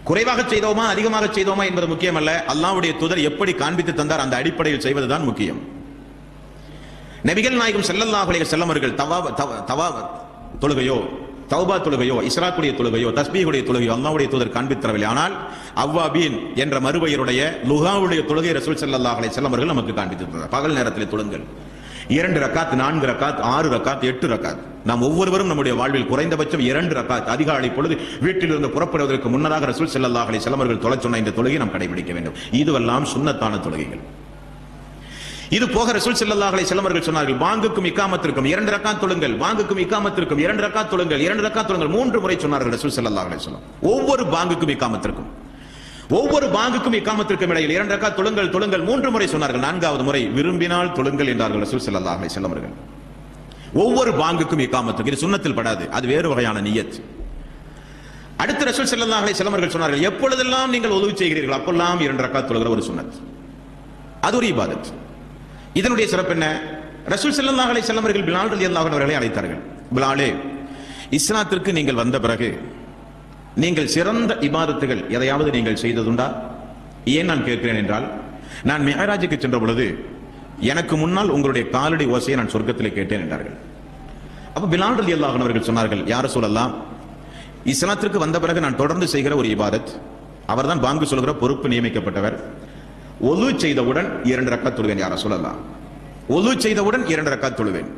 குறைவாக செய்தோமா அதிகமாக செய்தோமா என்பது முக்கியமல்ல, அல்லாஹ்வுடைய தூதர் எப்படி காண்பித்து தந்தார் அந்த அடிப்படையில் செய்வதுதான் முக்கியம். நபிகள் நாயகம் ஸல்லல்லாஹு அலைஹி வஸல்லம் அவர்கள் தவா தொழுகையோ, தௌபா தொழுகையோ, இஸ்ராக்குடைய தொழுகையோ, தஸ்பீஹுடைய தொழுகையோ அல்லாஹ்வுடைய தூதர் காண்பித்தரவில்லை. ஆனால் அவ்வாபீன் என்ற மறுபெயருடைய லுஹாவுடைய தொழுகை ரசூல் ஸல்லல்லாஹு அலைஹி வஸல்லம் அவர்கள் நமக்கு காண்பித்து தந்தார். பகல் நேரத்தில் தொழுங்கள், 2 ரக்காத், 4 ரக்காத், 6 ரக்காத், 8 ரக்காத். நாம் ஒவ்வொருவரும் நம்முடைய வாழ்வில் குறைந்தபட்சம் 2 ரக்காத் அதிகாலை பொழுது வீட்டிலிருந்து புறப்படுவதற்கு முன்னதாக ரசூல் ஸல்லல்லாஹு அலைஹி வஸல்லம் அவர்கள் தொழச் சொன்ன இந்த தொழுகையை நாம் கடைபிடிக்க வேண்டும். இதுவெல்லாம் சுன்னத்தான தொழுகைகள். இது போக ரசூல் ஸல்லல்லாஹு அலைஹி வஸல்லம் அவர்கள் சொன்னார்கள், பாங்குக்கும் இக்காமத்திற்கும் 2 ரக்காத் தொழுங்கள், பாங்குக்கும் இக்காமத்திற்கும் 2 ரக்காத் தொழுங்கள், 2 ரக்காத் தொழுங்கள் 3 முறை சொன்னார்கள் ரசூல் ஸல்லல்லாஹு அலைஹி வஸல்லம். ஒவ்வொரு பாங்குக்கும் இக்காமத்திற்கும் இடையில் 2 ரக்காத் தொழுங்கள் 3 முறை சொன்னார்கள். 4வது முறை விரும்பினால் தொழுங்கள் என்றார்கள் ரசூல் ஸல்லல்லாஹு அலைஹி வஸல்லம் அவர்கள். ஒவ்வொரு பாங்குக்கும் இக்காமத்துக்கும், இது சுன்னத்தில் படாது, அது வேறு வகையான நியத். அடுத்து ரசூல் ஸல்லல்லாஹு அலைஹி வஸல்லம் அவர்கள் சொன்னார்கள், எப்பொழுதெல்லாம் நீங்கள் ஒதுவு செய்கிறீர்கள் அப்பெல்லாம் 2 ரக்காத் தொழுகிற ஒரு சுன்னத், அது ஒரு இபாதத். இதனுடைய சிறப்பு என்ன? ரசூல் ஸல்லல்லாஹு அலைஹி வஸல்லம் அவர்கள் பிலால் ரலியல்லாஹு அன்ஹு அவர்களை அழைத்தார்கள். பிலாலே, இஸ்லாத்திற்கு நீங்கள் வந்த பிறகு நீங்கள் சிறந்த இபாதத்துகள் எதையாவது நீங்கள் செய்ததுண்டா? ஏன் நான் கேட்கிறேன் என்றால், நான் மிஹராஜுக்கு சென்ற பொழுது எனக்கு முன்னால் உங்களுடைய காலடி ஓசையை நான் சொர்க்கத்திலே கேட்டேன் என்றார்கள். அப்ப பிலால் ரலியல்லாஹு அன்ஹு அவர்கள் சொன்னார்கள், யா ரசூலல்லாஹ், இஸ்லாத்திற்கு வந்த பிறகு நான் தொடர்ந்து செய்கிற ஒரு இபாதத், அவர்தான் பாங்கு சொல்கிற பொறுப்பு நியமிக்கப்பட்டவர். ஒது செய்தவுடன் 2 ரக்காத் தொழுவேன். யா ரசூலல்லாஹ், ஒது செய்தவுடன் 2 ரக்காத் தொழுவேன்.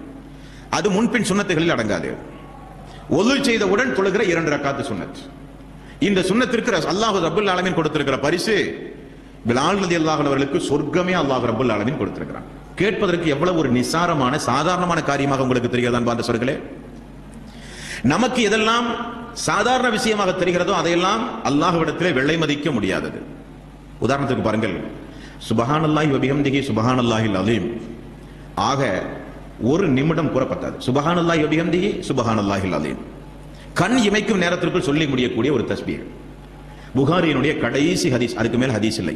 அது முன்பின் சுன்னத்துகளில் அடங்காது. ஒது செய்தவுடன் தொழுகிற 2 ரக்காத் சுன்னத். இந்த சுன்னத்திற்கு அல்லாஹ் ரப்பல் ஆலமீன் கொடுத்திருக்கிற பரிசு பிலால் ரலியல்லாஹு அன்ஹு அவர்களுக்கு சொர்க்கமே அல்லாஹ் ரப்பல் ஆலமீன் கொடுத்திருக்கிறான். கேட்பதற்கு எவ்வளவு ஒரு நிசாரமான சாதாரணமான காரியமாக உங்களுக்கு தெரிகிறதா அன்பார்ந்த சகோதரர்களே? நமக்கு எதெல்லாம் சாதாரண விஷயமாக தெரிகிறதோ அதையெல்லாம் அல்லாஹ்விடத்திலே வெள்ளை மதிக்க முடியாதது. உதாரணத்துக்கு பாருங்கள், சுபஹானல்லாஹி வ பிஹம்திஹி சுபஹானல்லாஹில் அலீம் ஆக ஒரு நிமிடம் கூறப்பட்டது. சுபஹானல்லாஹி வ பிஹம்திஹி சுபஹானல்லாஹில் அலீம் கண் இமைக்கும் நேரத்திற்குள் சொல்லி முடியக்கூடிய ஒரு தஸ்பீஹ். புகாரியினுடைய கடைசி ஹதீஸ், அதுக்கு மேல் ஹதீஸ் இல்லை.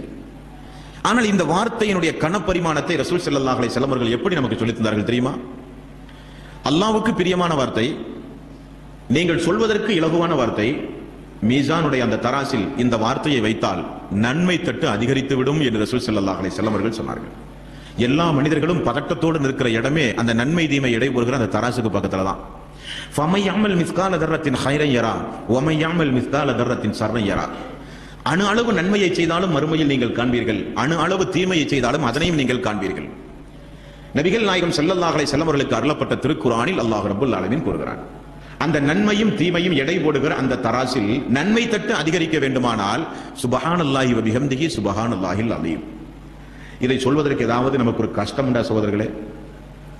ஆனால் இந்த வார்த்தையினுடைய கனப்பரிமாணத்தை ரசூல் ஸல்லல்லாஹு அலைஹி வஸல்லம் அவர்கள் எப்படி நமக்கு சொல்லித் தந்தார்கள் தெரியுமா? அல்லாஹ்வுக்கு பிரியமான வார்த்தை, நீங்கள் சொல்வதற்கு இலகுவான வார்த்தை. மீசானுடைய அந்த தராசில் இந்த வார்த்தையை வைத்தால் நன்மை தட்டு அதிகரித்து விடும் என்று ரசூல் ஸல்லல்லாஹு அலைஹி வஸல்லம் அவர்கள் சொன்னார்கள். எல்லா மனிதர்களும் பதட்டத்தோடு நிற்கிற இடமே அந்த நன்மை தீமை எடை போடுகிற அந்த தராசுக்கு பக்கத்துல தான். ஃபமை யஅமல் மிஸ்கால தர்ரத்தின் கைரன் யரா வமை யஅமல் மிஸ்கால தர்ரத்தின் ஷர்ரன் யரா. அணு அளவு நன்மையை செய்தாலும் மறுமையில் நீங்கள் காண்பீர்கள், அணு அளவு தீமையை செய்தாலும் அதனையும் நீங்கள் காண்பீர்கள். நபிகள் நாயகம் ஸல்லல்லாஹு அலைஹி வஸல்லம் அவர்களுக்கு அருளப்பட்ட திருக்குர்ஆனில் அல்லாஹ் ரப்பல் ஆலமீன் கூறுகிறான், அந்த நன்மையும் தீமையும் எடை போடுகிற அந்த தராசில் நன்மை தட்டு அதிகரிக்க வேண்டுமானால் சுபஹானல்லாஹி வ பிஹம்திஹி சுபஹானல்லாஹில் அலீம். இதை சொல்வதற்கு ஏதாவது நமக்கு ஒரு கஷ்டம் உண்டா சகோதரர்களே?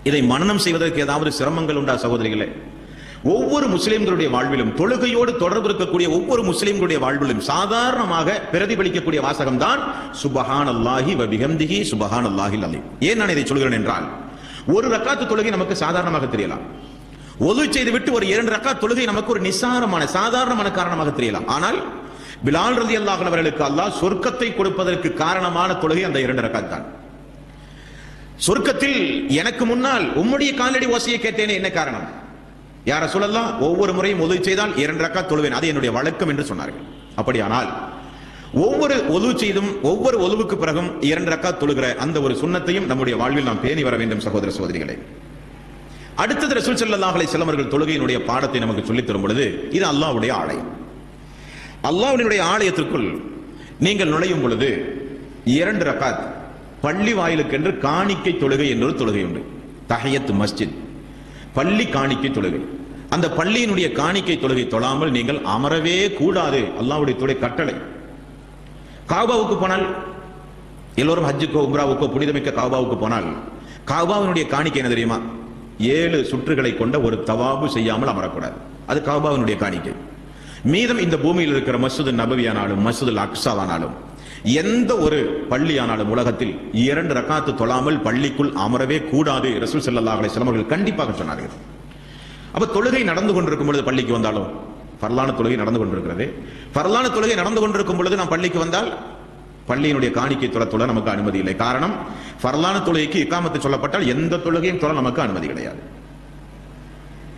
இதை மனனம் செய்வதற்கு ஏதாவது சிரமங்கள் உண்டா சகோதரிகளே? ஒவ்வொரு முஸ்லிம்களுடைய வாழ்விலும், தொழுகையோடு தொடர்பு இருக்கக்கூடிய ஒவ்வொரு முஸ்லிம்களுடைய வாழ்விலும் சாதாரணமாக பிரதிபலிக்கக்கூடிய வாசகம் தான் சுபஹானல்லாஹி வ பிஹம்திஹி சுபஹானல்லாஹில் அலீம். ஏன் நான் இதை சொல்கிறேன் என்றால், ஒரு ரக்காத்து தொழுகை நமக்கு சாதாரணமாக தெரியலாம். ஒது செய்து விட்டு ஒரு 2 ரக்காத் தொழுகை நமக்கு ஒரு நிசாரமான சாதாரணமான காரணமாக தெரியலாம். ஆனால் பிலால் ரலியல்லாஹு அன்ஹு அவர்களுக்கு அல்லாஹ் சொர்க்கத்தை கொடுப்பதற்கு காரணமான தொழுகை அந்த 2 ரக்காத் தான். சொர்க்கத்தில் எனக்கு முன்னால் உம்முடைய காலடி ஓசையை கேட்டேனே, என்ன காரணம்? யா ரசூலல்லாஹ், ஒவ்வொரு முறையும் ஒது செய்தால் 2 ரக்காத் தொழுவேன், அது என்னுடைய வழக்கம் என்று சொன்னார்கள். அப்படியானால் ஒவ்வொரு ஒது செய்தும் ஒவ்வொரு ஒதுவுக்கு பிறகும் 2 ரக்காத் தொழுகிற அந்த ஒரு சுன்னத்தையும் நம்முடைய வாழ்வில் நாம் பேணி வர வேண்டும் சகோதர சகோதரிகளே. அடுத்தது ரசூல் ஸல்லல்லாஹு அலைஹி வஸல்லம் அவர்கள் தொழுகையினுடைய பாடத்தை நமக்கு சொல்லித் தரும் பொழுது, இது அல்லாஹ்வுடைய ஆலயம். அல்லாஹ்வுடைய ஆலயத்திற்குள் நீங்கள் நுழையும் பொழுது 2 ரக்காத் பள்ளி வாயிலுக்கென்று காணிக்கை தொழுகை என்ற ஒரு தொழுகை உண்டு. தஹியத் மஸ்ஜித், பள்ளி காணிக்கை தொழுகை. அந்த பள்ளியினுடைய காணிக்கை தொழுகை தொழாமல் நீங்கள் அமரவே கூடாது, அல்லாஹ்வுடைய தொழுகை கட்டளை. காபாவுக்கு போனால், எல்லோரும் ஹஜ்ஜுக்கோ உம்ராவுக்கோ புனிதமிக்க காபாவுக்கு போனால் காபாவினுடைய காணிக்கை என்ன தெரியுமா? 7 சுற்றுகளை கொண்ட ஒரு தவாபு செய்யாமல் அமரக்கூடாது. அது காபாவினுடைய காணிக்கை. மீதம் இந்த பூமியில் இருக்கிற மஸ்ஜித் நபவியானாலும் மஸ்ஜித் அக்ஸாவானாலும் எந்த ஒரு பள்ளியானாலும் உலகத்தில் 2 ரக்காத்து தொழாமல் பள்ளிக்குள் அமரவே கூடாது ரசூல் ஸல்லல்லாஹு அலைஹி வஸல்லம் அவர்கள் கண்டிப்பாக சொன்னார்கள். அப்ப தொழுகை நடந்து கொண்டிருக்கும் பொழுது பள்ளிக்கு வந்தாலும், ஃபர்லான தொழுகை நடந்து கொண்டிருக்கிறது, ஃபர்லான தொழுகை நடந்து கொண்டிருக்கும் பொழுது நாம் பள்ளிக்கு வந்தால் பள்ளியினுடைய காணிக்கை தொழ நமக்கு அனுமதி இல்லை. காரணம், ஃபர்லான தொழுகைக்கு இக்காமத்து சொல்லப்பட்டால் எந்த தொழுகையும் தொழ நமக்கு அனுமதி கிடையாது.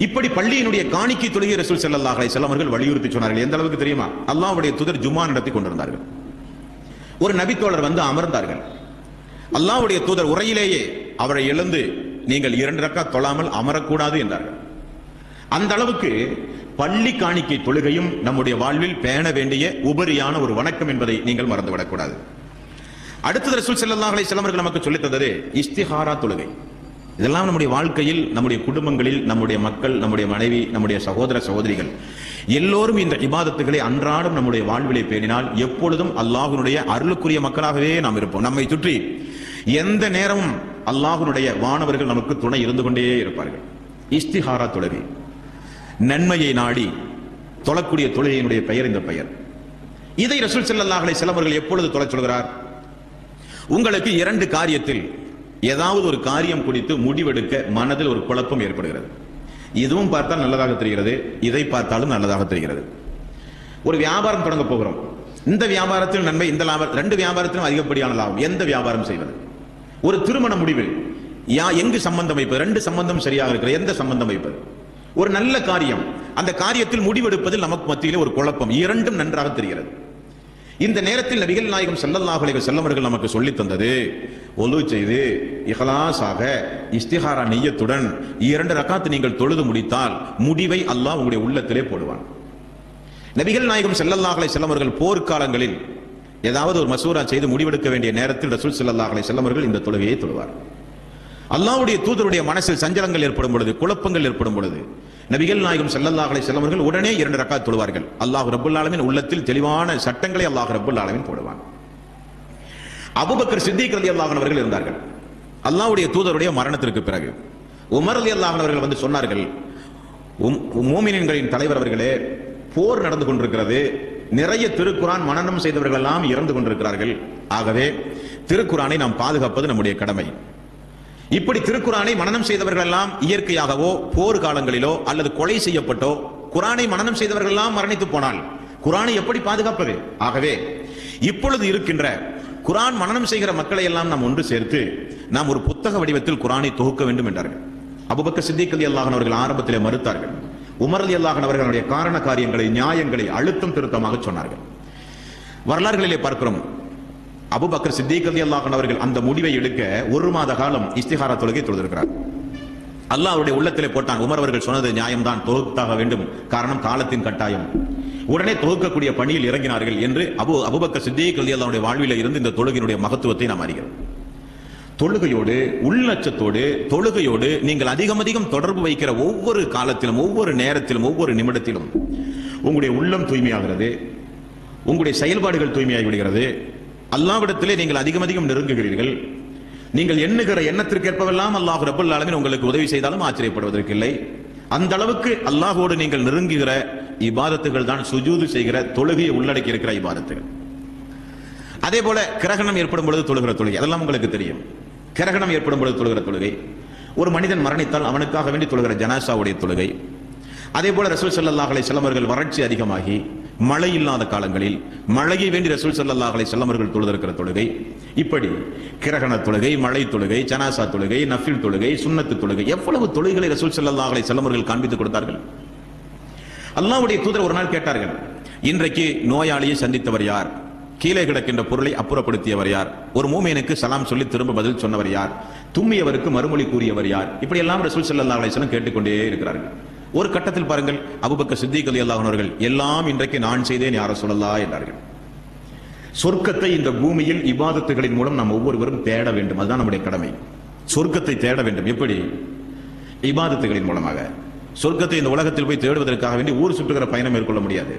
இப்படி பள்ளியினுடைய காணிக்கை தொழுகை ரசூல் ஸல்லல்லாஹு அலைஹி வஸல்லம் அவர்கள் வலியுறுத்தி சொன்னார்கள். எந்த அளவுக்கு தெரியுமா? அல்லாஹ்வுடைய தூதர் ஜும்மா நடத்தி கொண்டிருந்தார்கள். ஒரு நபித்தோழர் வந்து அமர்ந்தார்கள். அல்லாஹ்வுடைய தூதர் உரையிலேயே அவரை எழுந்து நீங்கள் 2 ரக்காத் தொழாமல் அமரக்கூடாது என்றார்கள். அந்த அளவுக்கு பள்ளி காணிக்கை தொழுகையும் நம்முடைய வாழ்வில் பேண வேண்டிய உபரியான ஒரு வணக்கம் என்பதை நீங்கள் மறந்துவிடக்கூடாது. அடுத்தது ரசூல் ஸல்லல்லாஹு அலைஹி வஸல்லம் அவர்கள் நமக்கு சொல்லித் தந்தது இஸ்திகாரா தொழுகை. இதெல்லாம் நம்முடைய வாழ்க்கையில், நம்முடைய குடும்பங்களில், நம்முடைய மக்கள், நம்முடைய மனைவி, நம்முடைய சகோதர சகோதரிகள் எல்லோரும் இந்த இபாதத்துகளை அன்றாடம் நம்முடைய வாழ்விலை பேணினால் எப்பொழுதும் அல்லாஹ்வுடைய அருளுக்குரிய மக்களாகவே நாம் இருப்போம். நம்மை சுற்றி எந்த நேரமும் அல்லாஹ்வுடைய வானவர்கள் நமக்கு துணை இருந்து கொண்டே இருப்பார்கள். இஸ்திகாரா தொழுகை, நன்மையை நாடி தொழக்கூடிய தொழுகையினுடைய பெயர் இந்த பெயர். இதை ரசூல் ஸல்லல்லாஹு அலைஹி வஸல்லம் அவர்கள் எப்பொழுது தொழச் சொல்கிறார்? உங்களுக்கு 2 காரியத்தில் ஏதாவது ஒரு காரியம் குறித்து முடிவெடுக்க மனதில் ஒரு குழப்பம் ஏற்படுகிறது. இதுவும் பார்த்தால் நல்லதாக தெரிகிறது, இதை பார்த்தாலும் நல்லதாக தெரிகிறது. ஒரு வியாபாரம் தொடங்க போகிறோம், இந்த வியாபாரத்தில் நன்மை, இந்த லாபம், 2 வியாபாரத்திலும் அதிகப்படியான லாபம், எந்த வியாபாரம் செய்வது? ஒரு திருமண முடிவில் எங்கு சம்பந்தம் வைப்பது? 2 சம்பந்தம் சரியாக இருக்கிறது, எந்த சம்பந்தம் வைப்பது? ஒரு நல்ல காரியம், அந்த காரியத்தில் முடிவெடுப்பதில் நமக்கு மத்தியிலே ஒரு குழப்பம், 2ம் நன்றாக தெரிகிறது. இந்த நேரத்தில் நபிகள் நாயகம் ஸல்லல்லாஹு அலைஹி வஸல்லம் அவர்கள் நமக்கு சொல்லித் தந்தது, ஒலு செய்து இஹ்லாஸாக இஸ்திகாரா நிய்யத்துடன் 2 ரக்காத் நீங்கள் தொழுது முடித்தால் முடிவை அல்லாஹ் உங்களுடைய உள்ளத்திலே போடுவான். நபிகள் நாயகம் ஸல்லல்லாஹு அலைஹி வஸல்லம் அவர்கள் போர்க்காலங்களில் ஏதாவது ஒரு மசூரா செய்து முடிவெடுக்க வேண்டிய நேரத்தில் ரசூல் ஸல்லல்லாஹு அலைஹி வஸல்லம் அவர்கள் இந்த தொழுகையை தொழுவார். அல்லாஹ்வுடைய தூதருடைய மனசில் சஞ்சலங்கள் ஏற்படும் பொழுது, குழப்பங்கள் ஏற்படும் பொழுது நபிகள் நாயகம் ஸல்லல்லாஹு அலைஹி வஸல்லம் அவர்கள் உடனே 2 ரக்காத் தொழுவார்கள். அல்லாஹ் ரப்பல் ஆலமீன் உள்ளத்தில் தெளிவான சட்டங்களை அல்லாஹ் ரப்பல் ஆலமீன் போடுவான். அபூபக்கர் சித்திக் ரலியல்லாஹு அன்ஹு அவர்கள் இருந்தார்கள். அல்லாஹ்வுடைய தூதருடைய மரணத்திற்கு பிறகு உமர் ரலியல்லாஹு அன்ஹு அவர்கள் வந்து சொன்னார்கள், மூமினின்களின் தலைவர் அவர்களே, போர் நடந்து கொண்டிருக்கிறது, நிறைய திருக்குரான் மனனம் செய்தவர்கள் எல்லாம் இறந்து கொண்டிருக்கிறார்கள். ஆகவே திருக்குரானை நாம் பாதுகாப்பது நம்முடைய கடமை. இப்படி திருக்குரானை மனனம் செய்தவர்கள் எல்லாம் இயற்கையாகவோ போர் காலங்களிலோ அல்லது கொலை செய்யப்பட்டோ குரானை மனனம் செய்தவர்கள் எல்லாம் மரணித்து போனால் குரானை எப்படி பாதுகாப்பது? ஆகவே இப்பொழுது இருக்கின்ற குரான் மனனம் செய்கிற மக்களை எல்லாம் நாம் ஒன்று சேர்த்து நாம் ஒரு புத்தக வடிவத்தில் குரானை தொகுக்க வேண்டும் என்றார்கள். அபூபக்கர் சித்திக் ரலியல்லாஹு அன்ஹு அவர்கள் ஆரம்பத்திலே மறுத்தார்கள். உமர் ரலியல்லாஹு அன்ஹு அவர்களுடைய காரண காரியங்களை நியாயங்களை அழுத்தம் திருத்தமாக சொன்னார்கள். வரலாறுகளிலே பார்க்கிறோம், அபூபக்கர் சித்திக் ரலியல்லாஹு அன்ஹு அவர்கள் அந்த முடிவை எடுக்க ஒரு மாத காலம் இஸ்திகாரா தொழுகை தொழுதிருக்கிறார். அல்லாஹ் அவருடைய உள்ளத்திலே போட்டான், உமர் அவர்கள் சொன்னது நியாயம்தான், தொகுத்தாக வேண்டும், காரணம் காலத்தின் கட்டாயம். உடனே தொகுக்கக்கூடிய பணியில் இறங்கினார்கள் என்று அபூபக்கர் சித்திக் ரலியல்லாஹு அன்ஹு வாழ்விலே இருந்து இந்த தொழுகையினுடைய மகத்துவத்தை நாம் அறிகிறோம். தொழுகையோடு உள்ளச்சத்தோடு தொழுகையோடு நீங்கள் அதிகம் தொடர்பு வைக்கிற ஒவ்வொரு காலத்திலும் ஒவ்வொரு நேரத்திலும் ஒவ்வொரு நிமிடத்திலும் உங்களுடைய உள்ளம் தூய்மையாகிறது, உங்களுடைய செயல்பாடுகள் தூய்மையாகி விடுகிறது, அல்லாஹ்விடத்திலே நீங்கள் அதிகம் நெருங்குகிறீர்கள். நீங்கள் எண்ணுகிற எண்ணத்திற்கேற்பவெல்லாம் அல்லாஹ் ரப்பல் ஆலமீன் உங்களுக்கு உதவி செய்தாலும் ஆச்சரியப்படுவதற்கு இல்லை. அந்த அளவுக்கு அல்லாஹ்வோடு நீங்கள் நெருங்குகிற இபாதத்துகள் தான் சுஜூது செய்கிற தொழுகையை உள்ளடக்கி இருக்கிற இபாதத்துகள். அதே போல கிரகணம் ஏற்படும் பொழுது தொழுகிற தொழுகை, அதெல்லாம் உங்களுக்கு தெரியும். கிரகணம் ஏற்படும் பொழுது தொழுகிற தொழுகை, ஒரு மனிதன் மரணித்தால் அவனுக்காக வேண்டி தொழுகிற ஜனாசாவுடைய தொழுகை. அதே போல ரசூல் ஸல்லல்லாஹு அலைஹி வஸல்லம் அவர்கள் வறட்சி அதிகமாகி மழை இல்லாத காலங்களில் மழையை வேண்டி ரசூல் ஸல்லல்லாஹு அலைஹி வஸல்லம் அவர்கள் தொழுதிருக்கிற தொழுகை. இப்படி கிரகண தொழுகை, மழை தொழுகை, ஜனாசா தொழுகை, நஃபில் தொழுகை, சுன்னத்து தொழுகை, எவ்வளவு தொழுகைகளை ரசூல் ஸல்லல்லாஹு அலைஹி வஸல்லம் அவர்கள் காண்பித்து கொடுத்தார்கள். அல்லாஹ்வுடைய தூதர் ஒரு நாள் கேட்டார்கள், இன்றைக்கு நோயாளியை சந்தித்தவர் யார்? கீழே கிடக்கின்ற பொருளை அப்புறப்படுத்தியவர் யார்? ஒரு மூமினுக்கு சலாம் சொல்லி திரும்ப பதில் சொன்னவர் யார்? தும்மியவருக்கு மறுமொழி கூறியவர் யார்? இப்படி எல்லாம் ரசூல் ஸல்லல்லாஹு அலைஹி வஸல்லம் கேட்டுக்கொண்டே இருக்கிறார்கள். ஒரு கட்டத்தில் பாருங்கள், அபூபக்கர் சித்திக் ரலியல்லாஹு அன்ஹு அவர்கள் எல்லாம் இன்றைக்கு நான் செய்தேன் யா ரசூலல்லாஹ் என்றார்கள். சொர்க்கத்தை இந்த பூமியில் இபாதத்துகளின் மூலம் நாம் ஒவ்வொருவரும் தேட வேண்டும், அதுதான் நம்முடைய கடமை. சொர்க்கத்தை தேட வேண்டும். எப்படி? இபாதத்துகளின் மூலமாக. சொர்க்கத்தை இந்த உலகத்தில் போய் தேடுவதற்காக வேண்டி ஊர் சுற்றுகிற பயணம் மேற்கொள்ள முடியாது.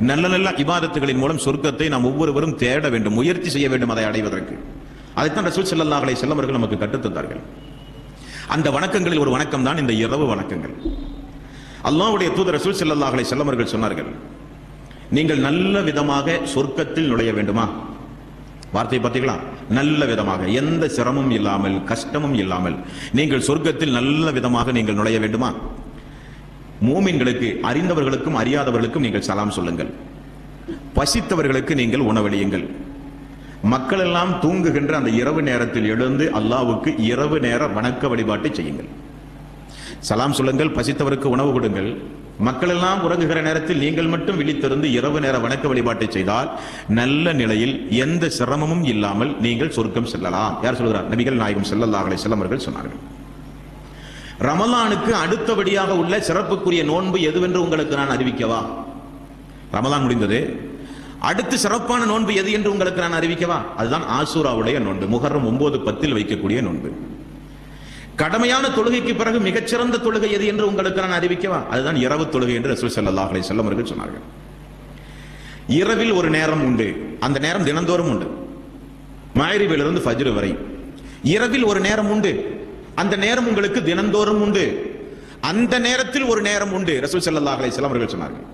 நல்ல நல்ல இபாதத்துகளின் மூலம் சொர்க்கத்தை நாம் ஒவ்வொருவரும் தேட வேண்டும், முயற்சி செய்ய வேண்டும் அதை அடைவதற்கு. அதைத்தான் ரசூல் ஸல்லல்லாஹு அலைஹி வஸல்லம் அவர்கள் நமக்கு கற்றுத்தந்தார்கள். அந்த வணக்கங்களில் ஒரு வணக்கம் தான் இந்த இரவு வணக்கங்கள். அல்லாஹ்வுடைய தூதர் ரசூல் ஸல்லல்லாஹு அலைஹி வஸல்லம் அவர்கள் சொன்னார்கள், நீங்கள் நல்ல விதமாக சொர்க்கத்தில் நுழைய வேண்டுமா? வார்த்தை பார்த்தீங்களா? நல்ல விதமாக, எந்த சிரமமும் இல்லாமல் கஷ்டமும் இல்லாமல் நீங்கள் சொர்க்கத்தில் நல்ல விதமாக நீங்கள் நுழைய வேண்டுமா? மூமின்களுக்கு, அறிந்தவர்களுக்கும் அறியாதவர்களுக்கும் நீங்கள் சலாம் சொல்லுங்கள். பசித்தவர்களுக்கு நீங்கள் உணவளியுங்கள். மக்கள் எல்லாம் தூங்குகின்ற அந்த இரவு நேரத்தில் எழுந்து அல்லாஹ்வுக்கு இரவு நேர வணக்க வழிபாட்டை செய்யுங்கள். சலாம் சொல்லுங்கள், பசித்தவருக்கு உணவு கொடுங்கள். மக்கள் எல்லாம் உறங்குகிற நேரத்தில் நீங்கள் மட்டும் விழித்திருந்து இரவு நேர வணக்க வழிபாட்டை செய்தால் நல்ல நிலையில் எந்த சிரமமும் இல்லாமல் நீங்கள் சொர்க்கம் செல்லலாம். யார் சொல்கிறார்? நபிகள் நாயகம் ஸல்லல்லாஹு அலைஹி வஸல்லம் அவர்கள் சொன்னார்கள். ரமலானுக்கு அடுத்தபடியாக உள்ள சிறப்புக்குரிய நோன்பு எதுவென்று உங்களுக்கு நான் அறிவிக்கவா? ரமலான் முடிந்தது, அடுத்து சிறப்பான நோன்பு எது என்று உங்களுக்கு நான் அறிவிக்கவா? அதுதான் ஆசூராவுடைய நோன்பு, முஹர்ரம் 9-10 வைக்கக்கூடிய நோன்பு. கடமையான தொழுகைக்கு பிறகு மிகச்சிறந்த தொழுகை எது என்று உங்களுக்கு நான் அறிவிக்கவா? அதுதான் இரவு தொழுகை என்று ரசூல் ஸல்லல்லாஹு அலைஹி வஸல்லம் அவர்கள் சொன்னார்கள். இரவில் ஒரு நேரம் உண்டு, அந்த நேரம் தினந்தோறும் உண்டு, மக்ரிபிலிருந்து ஃபஜ்ர் வரை. இரவில் ஒரு நேரம் உண்டு, அந்த நேரம் உங்களுக்கு தினந்தோறும் உண்டு. அந்த நேரத்தில் ஒரு நேரம் உண்டு, ரசூல் ஸல்லல்லாஹு அலைஹி வஸல்லம் அவர்கள் சொன்னார்கள்.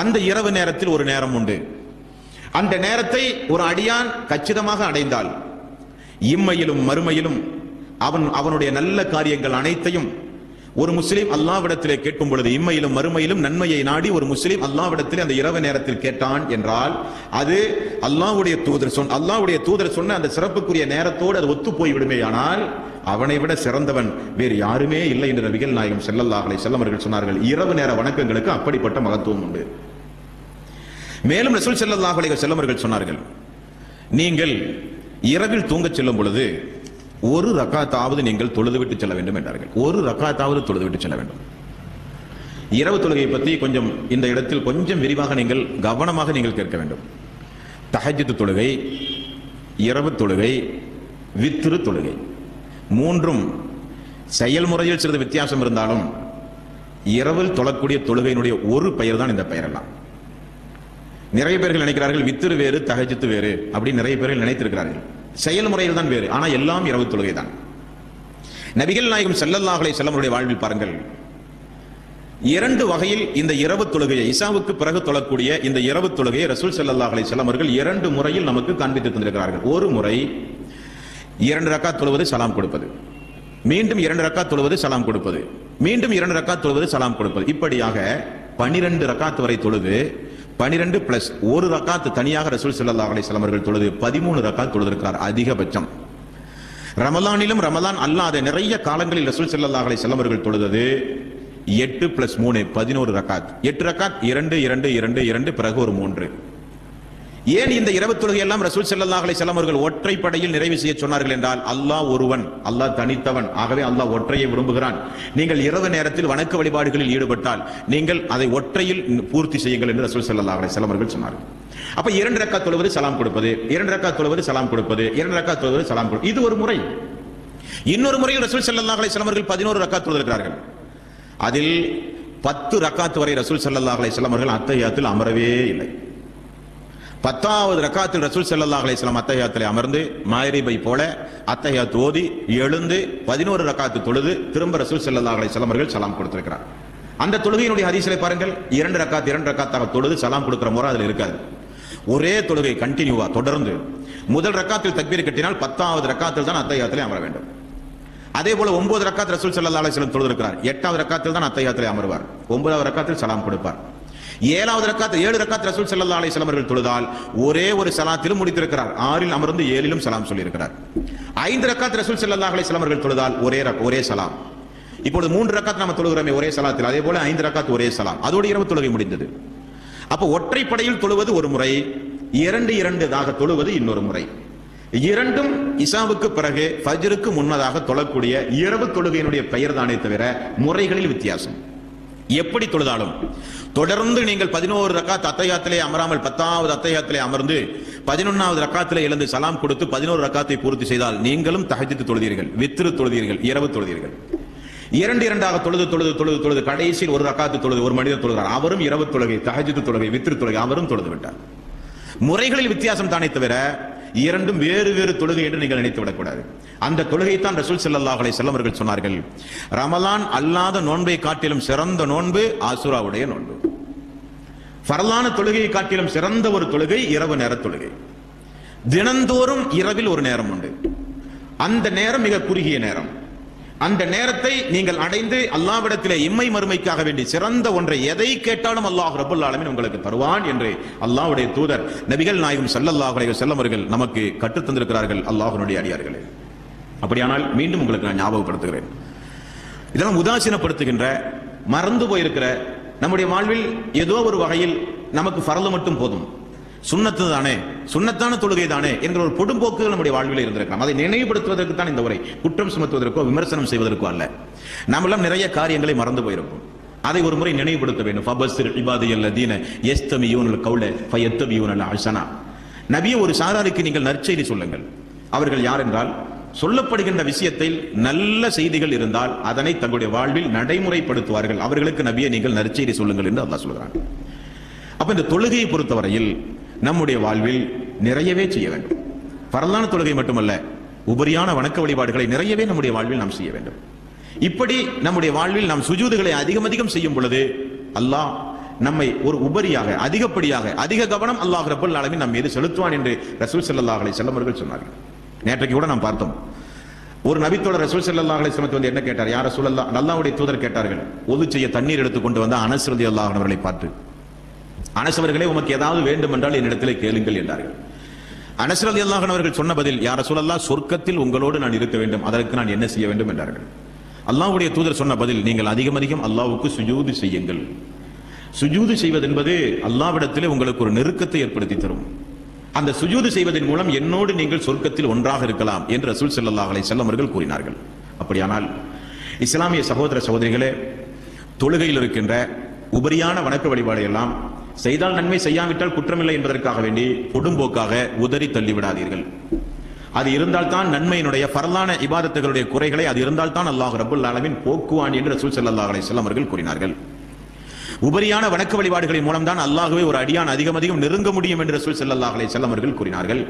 அந்த இரவு நேரத்தில் ஒரு நேரம் உண்டு. அந்த நேரத்தை ஒரு அடியான் கச்சிதமாக அடைந்தால் இம்மையிலும் மறுமையிலும் அவனுடைய நல்ல காரியங்கள் அனைத்தையும் ஒரு முஸ்லீம் அல்லாஹ்விடத்திலே கேட்கும் பொழுது, இம்மையிலும் மறுமையிலும் நன்மையை நாடி ஒரு முஸ்லீம் அல்லாஹ்விடத்திலே அந்த இரவு நேரத்தில் கேட்டான் என்றால் அது அல்லாஹ்வுடைய தூதர் சொன்ன அந்த சிறப்புக்குரிய நேரத்தோடு அது ஒத்து போய் விடுமேயானால் அவனை விட சிறந்தவன் வேறு யாருமே இல்லை என்று நபிகள் நாயகம் ஸல்லல்லாஹு அலைஹி வஸல்லம் அவர்கள் சொன்னார்கள். இரவு நேர வணக்கங்களுக்கு அப்படிப்பட்ட மகத்துவம் உண்டு. மேலும் ரசூல் ஸல்லல்லாஹு அலைஹி வஸல்லம் அவர்கள் சொன்னார்கள், நீங்கள் இரவில் தூங்கச் செல்லும் பொழுது ஒரு ரக்காத்தாவது நீங்கள் தொழுதுவிட்டு செல்ல வேண்டும் என்றார்கள். ஒரு ரக்காத்தாவது தொழுதுவிட்டு செல்ல வேண்டும். இரவு தொழுகையை பற்றி கொஞ்சம் இந்த இடத்தில் கொஞ்சம் விரிவாக நீங்கள் கவனமாக நீங்கள் கேட்க வேண்டும். தஹஜ்ஜுத் தொழுகை, இரவு தொழுகை, வித்ரு தொழுகை, மூன்றும் செயல்முறையில் சிறிது வித்தியாசம் இருந்தாலும் இரவில் தொழக்கூடிய தொழுகையினுடைய ஒரு பெயர் தான் இந்த பெயரெல்லாம். நிறைய பேர்கள் நினைக்கிறார்கள் வித்ரு வேறு தஹஜ்ஜுத் வேறு அப்படி நிறைய பேர்கள் நினைத்திருக்கிறார்கள். செயல்முறையில் தான் வேறு, ஆனால் எல்லாம் இரவு தொழுகை தான். நபிகள் நாயகம் ஸல்லல்லாஹு அலைஹி வஸல்லம் அவருடைய வாழ்வில் பாருங்கள், இரண்டு வகையில் இந்த இரவு தொழுகையை, இசாவுக்கு பிறகு தொழக்கூடிய இந்த இரவு தொழுகையை ரசூல் ஸல்லல்லாஹு அலைஹி வஸல்லம் அவர்கள் இரண்டு முறையில் நமக்கு காண்பித்து தந்திருக்கிறார்கள். ஒரு முறை 2 ரக்காத் தொழுவது சலாம் கொடுப்பது, மீண்டும் 2 ரக்காத் தொழுவது சலாம் கொடுப்பது, மீண்டும் 2 ரக்காத் தொழுவது சலாம் கொடுப்பது, இப்படியாக 12 ரக்காத் வரை தொழுது 12 பிளஸ் 1 ரக்காத் தனியாக ரசூல் ஸல்லல்லாஹு அலைஹி வஸல்லம் அவர்கள் தொழுது 13 ரக்காத் தொழுதிருக்கிறார் அதிகபட்சம். ரமலானிலும் ரமலான் அல்லாத நிறைய காலங்களில் ரசூல் ஸல்லல்லாஹு அலைஹி வஸல்லம் அவர்கள் தொழுது 8 பிளஸ் 3 11 ரக்காத். 8 ரக்காத் 2 2 2 2 பிறகு ஒரு 3. ஏன் இந்த இரவு தொழுகை எல்லாம் ரசூல் ஸல்லல்லாஹு அலைஹி வஸல்லம் அவர்கள் ஒற்றைப்படையில் நிறைவு செய்ய சொன்னார்கள் என்றால், அல்லாஹ் ஒருவன், அல்லாஹ் தனித்தவன், ஆகவே அல்லாஹ் ஒற்றையை விரும்புகிறான். நீங்கள் இரவு நேரத்தில் வணக்க வழிபாடுகளில் ஈடுபட்டால் நீங்கள் அதை ஒற்றையில் பூர்த்தி செய்யுங்கள் என்று ரசூல் ஸல்லல்லாஹு அலைஹி வஸல்லம் அவர்கள் சொன்னார்கள். அப்ப 2 ரக்காத் தொழுவது சலாம் கொடுப்பது, 2 ரக்காத் தொழுவது சலாம் கொடுப்பது, 2 ரக்காத் தொழுவது சலாம் கொடுப்பது, இது ஒரு முறை. இன்னொரு முறையில் ரசூல் ஸல்லல்லாஹு அலைஹி வஸல்லம் அவர்கள் 11 ரக்காத் தொழுதிருக்கிறார்கள். அதில் 10 ரக்காத் வரை ரசூல் ஸல்லல்லாஹு அலைஹி வஸல்லம் அவர்கள் அத்தஹியாத்தில் அமரவே இல்லை. 10வது ரக்காத்தில் ரசூல் ஸல்லல்லாஹு அலைஹி வஸல்லம் அத்தஹியாத்திலே அமர்ந்து மக்ரிபை போல அத்தஹியாத் ஓதி எழுந்து 11 ரக்காத்து தொழுது திரும்ப ரசூல் ஸல்லல்லாஹு அலைஹி வஸல்லம் அவர்கள் சலாம் கொடுத்திருக்கிறார். அந்த தொழுகையினுடைய ஹதீஸிலே பாருங்கள், 2 ரக்காத்தாக தொழுது சலாம் கொடுக்கிற முறை அதில் இருக்காது. ஒரே தொழுகை கண்டினியூவா தொடர்ந்து முதல் ரக்காத்தில் தக்பீர் கட்டினால் 10வது ரக்காத்தில் தான் அத்தஹியாத்திலே அமர வேண்டும். அதே போல 9 ரக்காத் ரசூல் ஸல்லல்லாஹு அலைஹி வஸல்லம் தொழுதிருக்கிறார். 8வது ரக்காத்தில் தான் அத்தஹியாத்திலே அமர்வார். 9வது ரக்காத்தில் சலாம் கொடுப்பார். 7வது ரக்காத் 7 ரக்காத் ரசூல் ஸல்லல்லாஹு அலைஹி வஸல்லம் அவர்கள் தொழுதால் ஒரே ஒரு சலாத்திலும் முடித்திருக்கிறார். 6இல் அமர்ந்து 7லும் சலாம் சொல்லி இருக்கிறார். 5 ரக்காத் ரசூல் ஸல்லல்லாஹு அலைஹி வஸல்லம் அவர்கள் தொழுதால் ஒரே சலாம். இப்பொழுது 3 ரக்காத் நாம தொழுகிறோமே ஒரே சலாத்தில், அதே போல 5 ரக்காத் ஒரே சலாம், அதோடு இரவு தொழுகை முடிந்தது. அப்ப ஒற்றைப்படையில் தொழுவது ஒரு முறை, 2 தொழுவது இன்னொரு முறை. இரண்டும் இசாவுக்கு பிறகு ஃபஜ்ருக்கு முன்னதாக தொழக்கூடிய இரவு தொழுகையினுடைய பெயர் தானே தவிர முறைகளில் வித்தியாசம். எப்படி தொழுதாலும் தொடர்ந்து நீங்கள் 11 ரக்காத் அத்தஹியாத்திலே அமராமல் 10வது அத்தஹியாத்திலே அமர்ந்து 11வது ரக்காத்திலே எழுந்து சலாம் கொடுத்து 11 ரக்காத்தை பூர்த்தி செய்தால் நீங்களும் தஹஜ்ஜுத் தொழுதீர்கள், வித்ரு தொழுதீர்கள், இரவு தொழுதீர்கள். 2 தொழுது கடைசியில் 1 ரக்காத்து தொழுது ஒரு மனிதர் தொழுகிறார், அவரும் இரவு தொழுகை, தஹஜ்ஜுத் தொழுகை, வித்ரு தொழுகை, அவரும் தொழுது விட்டார். முறைகளில் வித்தியாசம் தானே தவிர இரண்டும் வேறு வேறு தொழுகை என்று நீங்கள் நினைத்து விடக்கூடாது. அந்த தொழுகை தான் ரசூல் ஸல்லல்லாஹு அலைஹி வஸல்லம் அவர்கள் சொன்னார்கள், ரமலான் அல்லாத நோன்பை காட்டிலும் சிறந்த நோன்பு ஆசுராவுடைய நோன்பு. ஃபர்லான தொழுகையை காட்டிலும் சிறந்த ஒரு தொழுகை இரவு நேர தொழுகை. தினந்தோறும் இரவில் ஒரு நேரம் உண்டு. அந்த நேரம் மிக குறுகிய நேரம். அந்த நேரத்தை நீங்கள் அடைந்து அல்லாஹ்விடத்திலே இம்மை மறுமைக்காக வேண்டி சிறந்த ஒன்றை எதை கேட்டாலும் அல்லாஹ் ரப்பல் ஆலமீன் உங்களுக்கு தருவான் என்று அல்லாஹ்வுடைய தூதர் நபிகள் நாயகம் ஸல்லல்லாஹு அலைஹி வஸல்லம் அவர்கள் நமக்கு கற்றுத் தந்திருக்கிறார்கள். அல்லாஹ்வுடைய அடியார்களே, அப்படியானால் மீண்டும் உங்களுக்கு நான் ஞாபகப்படுத்துகிறேன், இதெல்லாம் உதாசீனப்படுத்துகின்ற, மறந்து போயிருக்கிற, நம்முடைய வாழ்வில் ஏதோ ஒரு வகையில் நமக்கு ஃபர்து மட்டும் போதும், சுன்னத்து தானே, சுன்னத்தான தொழுகை தானே என்கிற ஒரு பொடும்போக்குகள் நம்முடைய வாழ்வில் இருந்திருக்கலாம். அதை நினைவுபடுத்துவதற்கு தான் இந்த உரை, குற்றம் சுமத்துவதற்கோ விமர்சனம் செய்வதற்கோ அல்ல. நாமெல்லாம் நிறைய காரியங்களை மறந்து போயிருப்போம், அதை ஒரு முறை நினைவுபடுத்த வேண்டும். ஃபபஸ்ஸிர் இபாதியல்லதீன யஸ்தமியூனல் கௌல ஃபயத்தபியூனல் அஹ்ஸனா. நபியே, ஒரு சாராருக்கு நீங்கள் நற்செய்தி சொல்லுங்கள். அவர்கள் யார் என்றால், சொல்லப்படுகின்ற விஷயத்தில் நல்ல செய்திகள் இருந்தால் அதனை தங்களுடைய வாழ்வில் நடைமுறைப்படுத்துவார்கள். அவர்களுக்கு நபியே நீங்கள் நற்செய்தி சொல்லுங்கள் என்று அல்லாஹ் சொல்கிறான். அப்ப இந்த தொழுகையை பொறுத்தவரையில் நம்முடைய வாழ்வில் நிறையவே செய்ய வேண்டும். ஃபர்லான தொழுகை மட்டுமல்ல, உபரியான வணக்க வழிபாடுகளை நிறையவே நம்முடைய வாழ்வில் நாம் செய்ய வேண்டும். இப்படி நம்முடைய வாழ்வில் நாம் சுஜூதுகளை அதிகம் செய்யும் பொழுது அல்லாஹ் நம்மை ஒரு உபரியாக, அதிகப்படியாக, அதிக கவனம் அல்லாஹ் ரப்பல் ஆலமீன் நம் மீது செலுத்துவான் என்று ரசூல் ஸல்லல்லாஹு அலைஹி வஸல்லம் அவர்கள் சொன்னார்கள். நேற்றைக்கு கூட நாம் பார்த்தோம், ஒரு நபித்தோட ரசூல் ஸல்லல்லாஹு அலைஹி வஸல்லம் வந்து என்ன கேட்டார்? யா ரசூலல்லாஹ், அல்லாஹ்வுடைய தூதர் கேட்டார்கள், ஒது செய்ய தண்ணீர் எடுத்து கொண்டு வந்த அனஸ் ரலியல்லாஹு அன்ஹு அவர்களை பார்த்து, அனஸ் அவர்களே, உமக்கு ஏதாவது வேண்டும் என்றால் என்னிடத்திலே கேளுங்கள் என்றார்கள். அனஸ் ரலியல்லாஹு அன்ஹு அவர்கள் சொன்ன பதில், யா ரசூலல்லாஹ், சொர்க்கத்தில் உங்களோடு நான் இருக்க வேண்டும், அதற்கு நான் என்ன செய்ய வேண்டும் என்றார்கள். அல்லாஹ்வுடைய தூதர் சொன்ன பதில், நீங்கள் அதிகம் அல்லாஹ்வுக்கு சுஜூது செய்யுங்கள். சுஜூது செய்வது என்பது அல்லாஹ்விடத்திலே உங்களுக்கு ஒரு நெருக்கத்தை ஏற்படுத்தி தரும். அந்த சுஜூது செய்வதன் மூலம் என்னோடு நீங்கள் சொர்க்கத்தில் ஒன்றாக இருக்கலாம் என்று ரசூல் ஸல்லல்லாஹு அலைஹி வஸல்லம் அவர்கள் கூறினார்கள். அப்படியானால் இஸ்லாமிய சகோதர சகோதரிகளே, தொழுகையில் இருக்கின்ற உபரியான வணக்க வழிபாடு எல்லாம் செய்தால் நன்மை, செய்யாவிட்டால் குற்றமில்லை என்பதற்காக வேண்டி கொடும்போக்காக உதறி தள்ளிவிடாதீர்கள். அது இருந்தால் தான் நன்மையினுடைய ஃபர்லான இபாதத்துகளுடைய குறைகளை அது இருந்தால் தான் அல்லாஹ் ரப்பல் ஆலமீன் போக்குவான் என்று ரசூல் ஸல்லல்லாஹு அலைஹி வஸல்லம் அவர்கள் கூறினார்கள். உபரியான வணக்க வழிபாடுகளின் மூலம் தான் அல்லாஹ்வை ஒரு அடியான் அதிகம் நெருங்க முடியும் என்று ரசூல் ஸல்லல்லாஹு அலைஹி வஸல்லம் அவர்கள் கூறினார்கள்.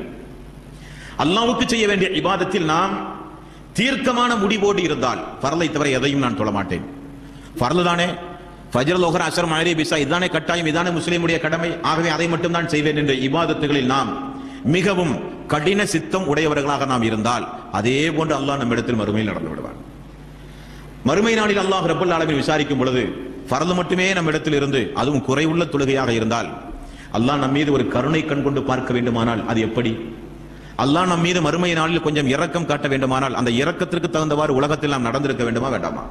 அல்லாஹ்வுக்கு செய்ய வேண்டிய இபாதத்தில் நாம் தீர்க்கமான முடிவோடு இருந்தால், ஃபர்லை தவிர எதையும் நான் தொழ மாட்டேன், ஃபர்ல் தானே, ஃபஜ்ர் லுஹர் அஸ்ர் மக்ரிப் இஷா இதுதானே கட்டாயம், இதுதானே முஸ்லிமுடைய கடமை, ஆகவே அதை மட்டும் தான் செய்வேன் என்ற இபாதத்துகளில் நாம் மிகவும் கடின சித்தம் உடையவர்களாக நாம் இருந்தால், அதே போன்று அல்லாஹ் நம்மிடத்தில் மறுமையில் நடந்து விடுவான். மறுமை நாளில் அல்லாஹ் ரப்பல் ஆலமீன் விசாரிக்கும் பொழுது ஃபர்ல் மட்டுமே நம்மிடத்தில் இருந்து அதுவும் குறைவுள்ள தொழுகையாக இருந்தால், அல்லாஹ் நம் மீது ஒரு கருணை கண் கொண்டு பார்க்க வேண்டுமானால் அது எப்படி? அல்லாஹ் நம் மீது மறுமை நாளில் கொஞ்சம் இரக்கம் காட்ட வேண்டுமானால் அந்த இரக்கத்திற்கு தகுந்தவாறு உலகத்தில் நாம் நடந்திருக்க வேண்டுமா வேண்டாமா?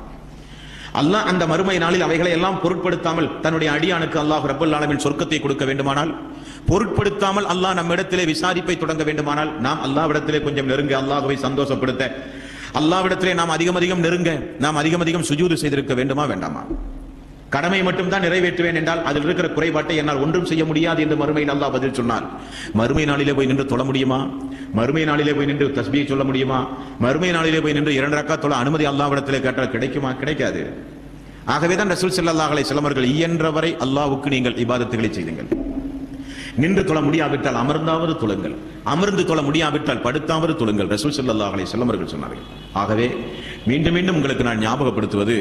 அல்லாஹ் அந்த மறுமை நாளில் அவைகளை எல்லாம் பொருட்படுத்தாமல் தன்னுடைய அடியானுக்கு அல்லாஹ் ரப்பல் ஆலமீன் சொர்க்கத்தை கொடுக்க வேண்டுமானால், பொருட்படுத்தாமல் அல்லாஹ் நம்மிடத்திலே விசாரிப்பை தொடங்க வேண்டுமானால், நாம் அல்லாஹ்விடத்திலே கொஞ்சம் நெருங்க, அல்லாஹ்வை சந்தோஷப்படுத்த அல்லாஹ்விடத்திலே நாம் அதிகம் நெருங்க, நாம் அதிகம் சுஜூது செய்திருக்க வேண்டுமா வேண்டாமா? கடமை மட்டும் தான் நிறைவேற்றுவேன் என்றால் அதில் இருக்கிற குறைபாட்டை என்னால் ஒன்றும் செய்ய முடியாது என்று மறுமையில் அல்லாஹ் பதில் சொன்னார். மறுமை நாளிலே போய் நின்று தொழ முடியுமா? மறுமை நாளிலே போய் நின்று தஸ்பீஹ் சொல்ல முடியுமா? மறுமை நாளிலே போய் நின்று 2 ரக்காத் தொழ அனுமதி அல்லாஹ்விடத்திலே கேட்டால் கிடைக்குமா? கிடைக்காது. ஆகவேதான் ரசூல் ஸல்லல்லாஹு அலைஹி வஸல்லம் அவர்கள் இயன்றவரை அல்லாஹ்வுக்கு நீங்கள் இபாதத்துகளை செய்யுங்கள். நின்று தொழ முடியாவிட்டால் அமர்ந்தாவது தொழுங்கள், அமர்ந்து தொழ முடியாவிட்டால் படுத்தாவது தொழுங்கள், ரசூல் ஸல்லல்லாஹு அலைஹி வஸல்லம் அவர்கள் சொன்னார்கள். ஆகவே மீண்டும் உங்களுக்கு நான் ஞாபகப்படுத்துவது,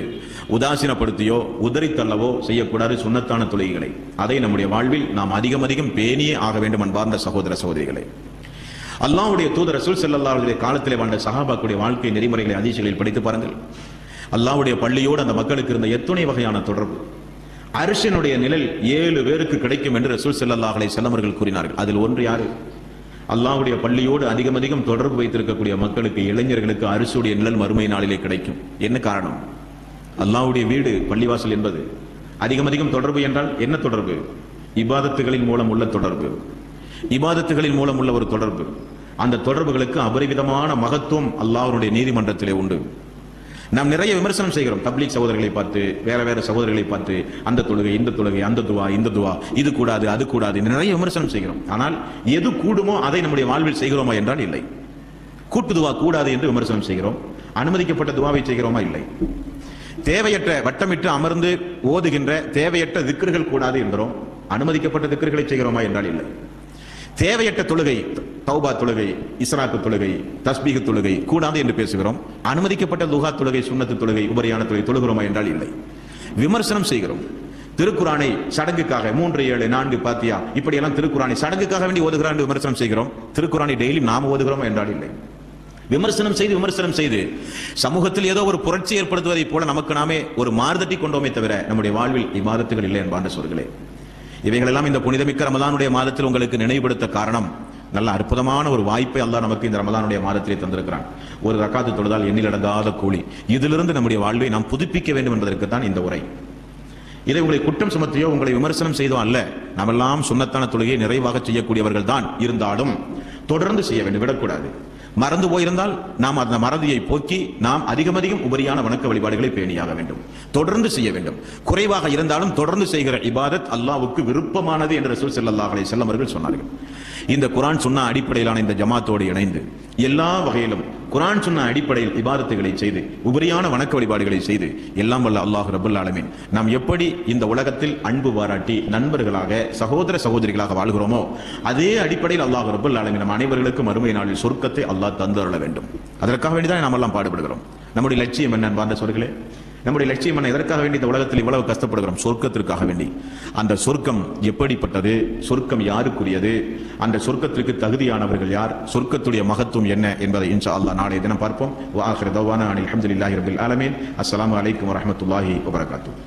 உதாசீனப்படுத்தியோ உதறி தள்ளவோ செய்யக்கூடாது சுன்னத்தான தொழுகைகளை. அதை நம்முடைய வாழ்வில் நாம் அதிகம் பேணியே ஆக வேண்டும். அன்பார்ந்த சகோதர சகோதரிகளை, அல்லாஹ்வுடைய தூதர் ரசூல் ஸல்லல்லாஹு அலைஹி காலத்திலே வாழ்ந்த சஹாபாக்களுடைய வாழ்க்கை நெறிமுறைகளை ஹதீஸ்களில் படித்து பாருங்கள். அல்லாஹ்வுடைய பள்ளியோடு அந்த மக்களுக்கு இருந்த எத்தனை வகையான தொடர்பு. அர்ஷினுடைய நிழல் 7 பேருக்கு கிடைக்கும் என்று ரசூல் ஸல்லல்லாஹு அலைஹி வஸல்லம் அவர்கள் கூறினார்கள். அதில் ஒன்று யாரு? அல்லாஹ்வுடைய பள்ளியோடு அதிகம் தொடர்பு வைத்திருக்கக்கூடிய மக்களுக்கு, இளைஞர்களுக்கு அர்ஷுடைய நிழல் மறுமை நாளிலே கிடைக்கும். என்ன காரணம்? அல்லாஹ்வுடைய வீடு பள்ளிவாசல் என்பது அதிகம் தொடர்பு என்றால் என்ன தொடர்பு? இபாதத்துகளின் மூலம் உள்ள தொடர்பு, இபாதத்துகளின் மூலம் உள்ள ஒரு தொடர்பு. அந்த தொடர்புகளுக்கு அபரிவிதமான மகத்துவம் அல்லாஹ்வுடைய நீதிமன்றத்திலே உண்டு. நாம் நிறைய விமர்சனம் செய்கிறோம், தப்லீக் சகோதரர்களை பார்த்து, வேற சகோதரர்களை பார்த்து, அந்த தொழுகை இந்த தொழுகை, அந்த துவா இந்த துவா, இது கூடாது அது கூடாது, நிறைய விமர்சனம் செய்கிறோம். ஆனால் எது கூடுமோ அதை நம்முடைய வாழ்வில் செய்கிறோமா என்றால் இல்லை. கூட்டு துவா கூடாது என்று விமர்சனம் செய்கிறோம், அனுமதிக்கப்பட்ட துவாவை செய்கிறோமா? இல்லை. தேவையற்ற வட்டமிட்டு அமர்ந்து ஓதுகின்ற தேவையற்ற திக்ர்கள் கூடாது என்கிறோம், அனுமதிக்கப்பட்ட திக்ர்களை செய்கிறோமா என்றால் இல்லை. தேவையற்ற தொழுகை, தௌபா தொழுகை, இஸ்ராக்கு தொழுகை, தஸ்பீஹ் தொழுகை கூடாது என்று பேசுகிறோம், அனுமதிக்கப்பட்ட துஹா தொழுகை, சுன்னத்து தொழுகை, உபரியான தொழுகை தொழுகிறோமா என்றால் இல்லை. விமர்சனம் செய்கிறோம். திருக்குரானை சடங்குக்காக 3, 7, 4 பாத்தியா இப்படியெல்லாம் திருக்குரானை சடங்குக்காக வேண்டி ஓதுகிறான் விமர்சனம் செய்கிறோம். திருக்குரானை டெய்லி நாம ஓதுகிறோமா என்றால் இல்லை. விமர்சனம் செய்து சமூகத்தில் ஏதோ ஒரு புரட்சி ஏற்படுத்துவதை போல நமக்கு நாமே ஒரு மாறுதட்டி கொண்டோமே தவிர நம்முடைய வாழ்வில் இபாதத்துகள் இல்லை என்பாண்ட சொல்களே. இவைகளெல்லாம் இந்த புனிதமிக்க ரமலானுடைய மாதத்தில் உங்களுக்கு நினைவுபடுத்த காரணம், நல்ல அற்புதமான ஒரு வாய்ப்பை அல்லாஹ் நமக்கு இந்த ரமலானுடைய மாதத்திலே தந்திருக்கிறான். ஒரு ரக்காத்து தொழுதால் எண்ணில் அடங்காத கூலி. இதிலிருந்து நம்முடைய வாழ்வை நாம் புதுப்பிக்க வேண்டும் என்பதற்கு தான் இந்த உரை. இதை உங்களை குற்றம் சுமத்தியோ உங்களை விமர்சனம் செய்தோ அல்ல. நாமெல்லாம் சுன்னத்தான தொழுகையை நிறைவாக செய்யக்கூடியவர்கள் தான். இருந்தாலும் தொடர்ந்து செய்ய வேண்டும், விடக்கூடாது. மறந்து போயிருந்தால் நாம் அந்த மறதியை போக்கி நாம் அதிகம் உபரியான வணக்க வழிபாடுகளை பேணியாக வேண்டும், தொடர்ந்து செய்ய வேண்டும். குறைவாக இருந்தாலும் தொடர்ந்து செய்கிற இபாதத் அல்லாஹ்வுக்கு விருப்பமானது என்று ரசூல் ஸல்லல்லாஹு அலைஹி வஸல்லம் அவர்கள் சொன்னார்கள். இந்த குர்ஆன் சுன்னா அடிப்படையிலான இந்த ஜமாத்தோடு இணைந்து எல்லா வகையிலும் குர்ஆன் சுன்னா அடிப்படையில் இபாதத்துகளை செய்து உபரியான வணக்க வழிபாடுகளை செய்து எல்லாம் வல்ல அல்லாஹ் ரப்பல் ஆலமீன் நாம் எப்படி இந்த உலகத்தில் அன்பு பாராட்டி நண்பர்களாக சகோதர சகோதரிகளாக வாழ்கிறோமோ அதே அடிப்படையில் அல்லாஹ் ரப்பல் ஆலமீன் நம் அனைவர்களுக்கும் மறுமை நாளில் சொர்க்கத்தை அல்லாஹ் தந்தருள வேண்டும். அதற்காக வேண்டிதான் நாம் எல்லாம் பாடுபடுகிறோம். நம்முடைய லட்சியம் என்ன அன்பார்ந்த சொல்களே? நம்முடைய லட்சியம் என்ன? எதற்காக வேண்டி இந்த உலகத்தில் இவ்வளவு கஷ்டப்படுகிறோம்? சொர்க்கத்திற்காக வேண்டி. அந்த சொர்க்கம் எப்படிப்பட்டது? சொர்க்கம் யாருக்குரியது? அந்த சொர்க்கத்திற்கு தகுதியானவர்கள் யார்? சொர்க்கத்துடைய மகத்துவம் என்ன என்பதை இன்ஷா அல்லாஹ் நாளைய தினம் பார்ப்போம். வ ஆகிரு தவானா அனில் ஹம்துலில்லாஹி ரப்பில் ஆலமீன். அஸ்ஸலாமு அலைக்கும் வரஹ்மத்துல்லாஹி வபரகாத்துஹு.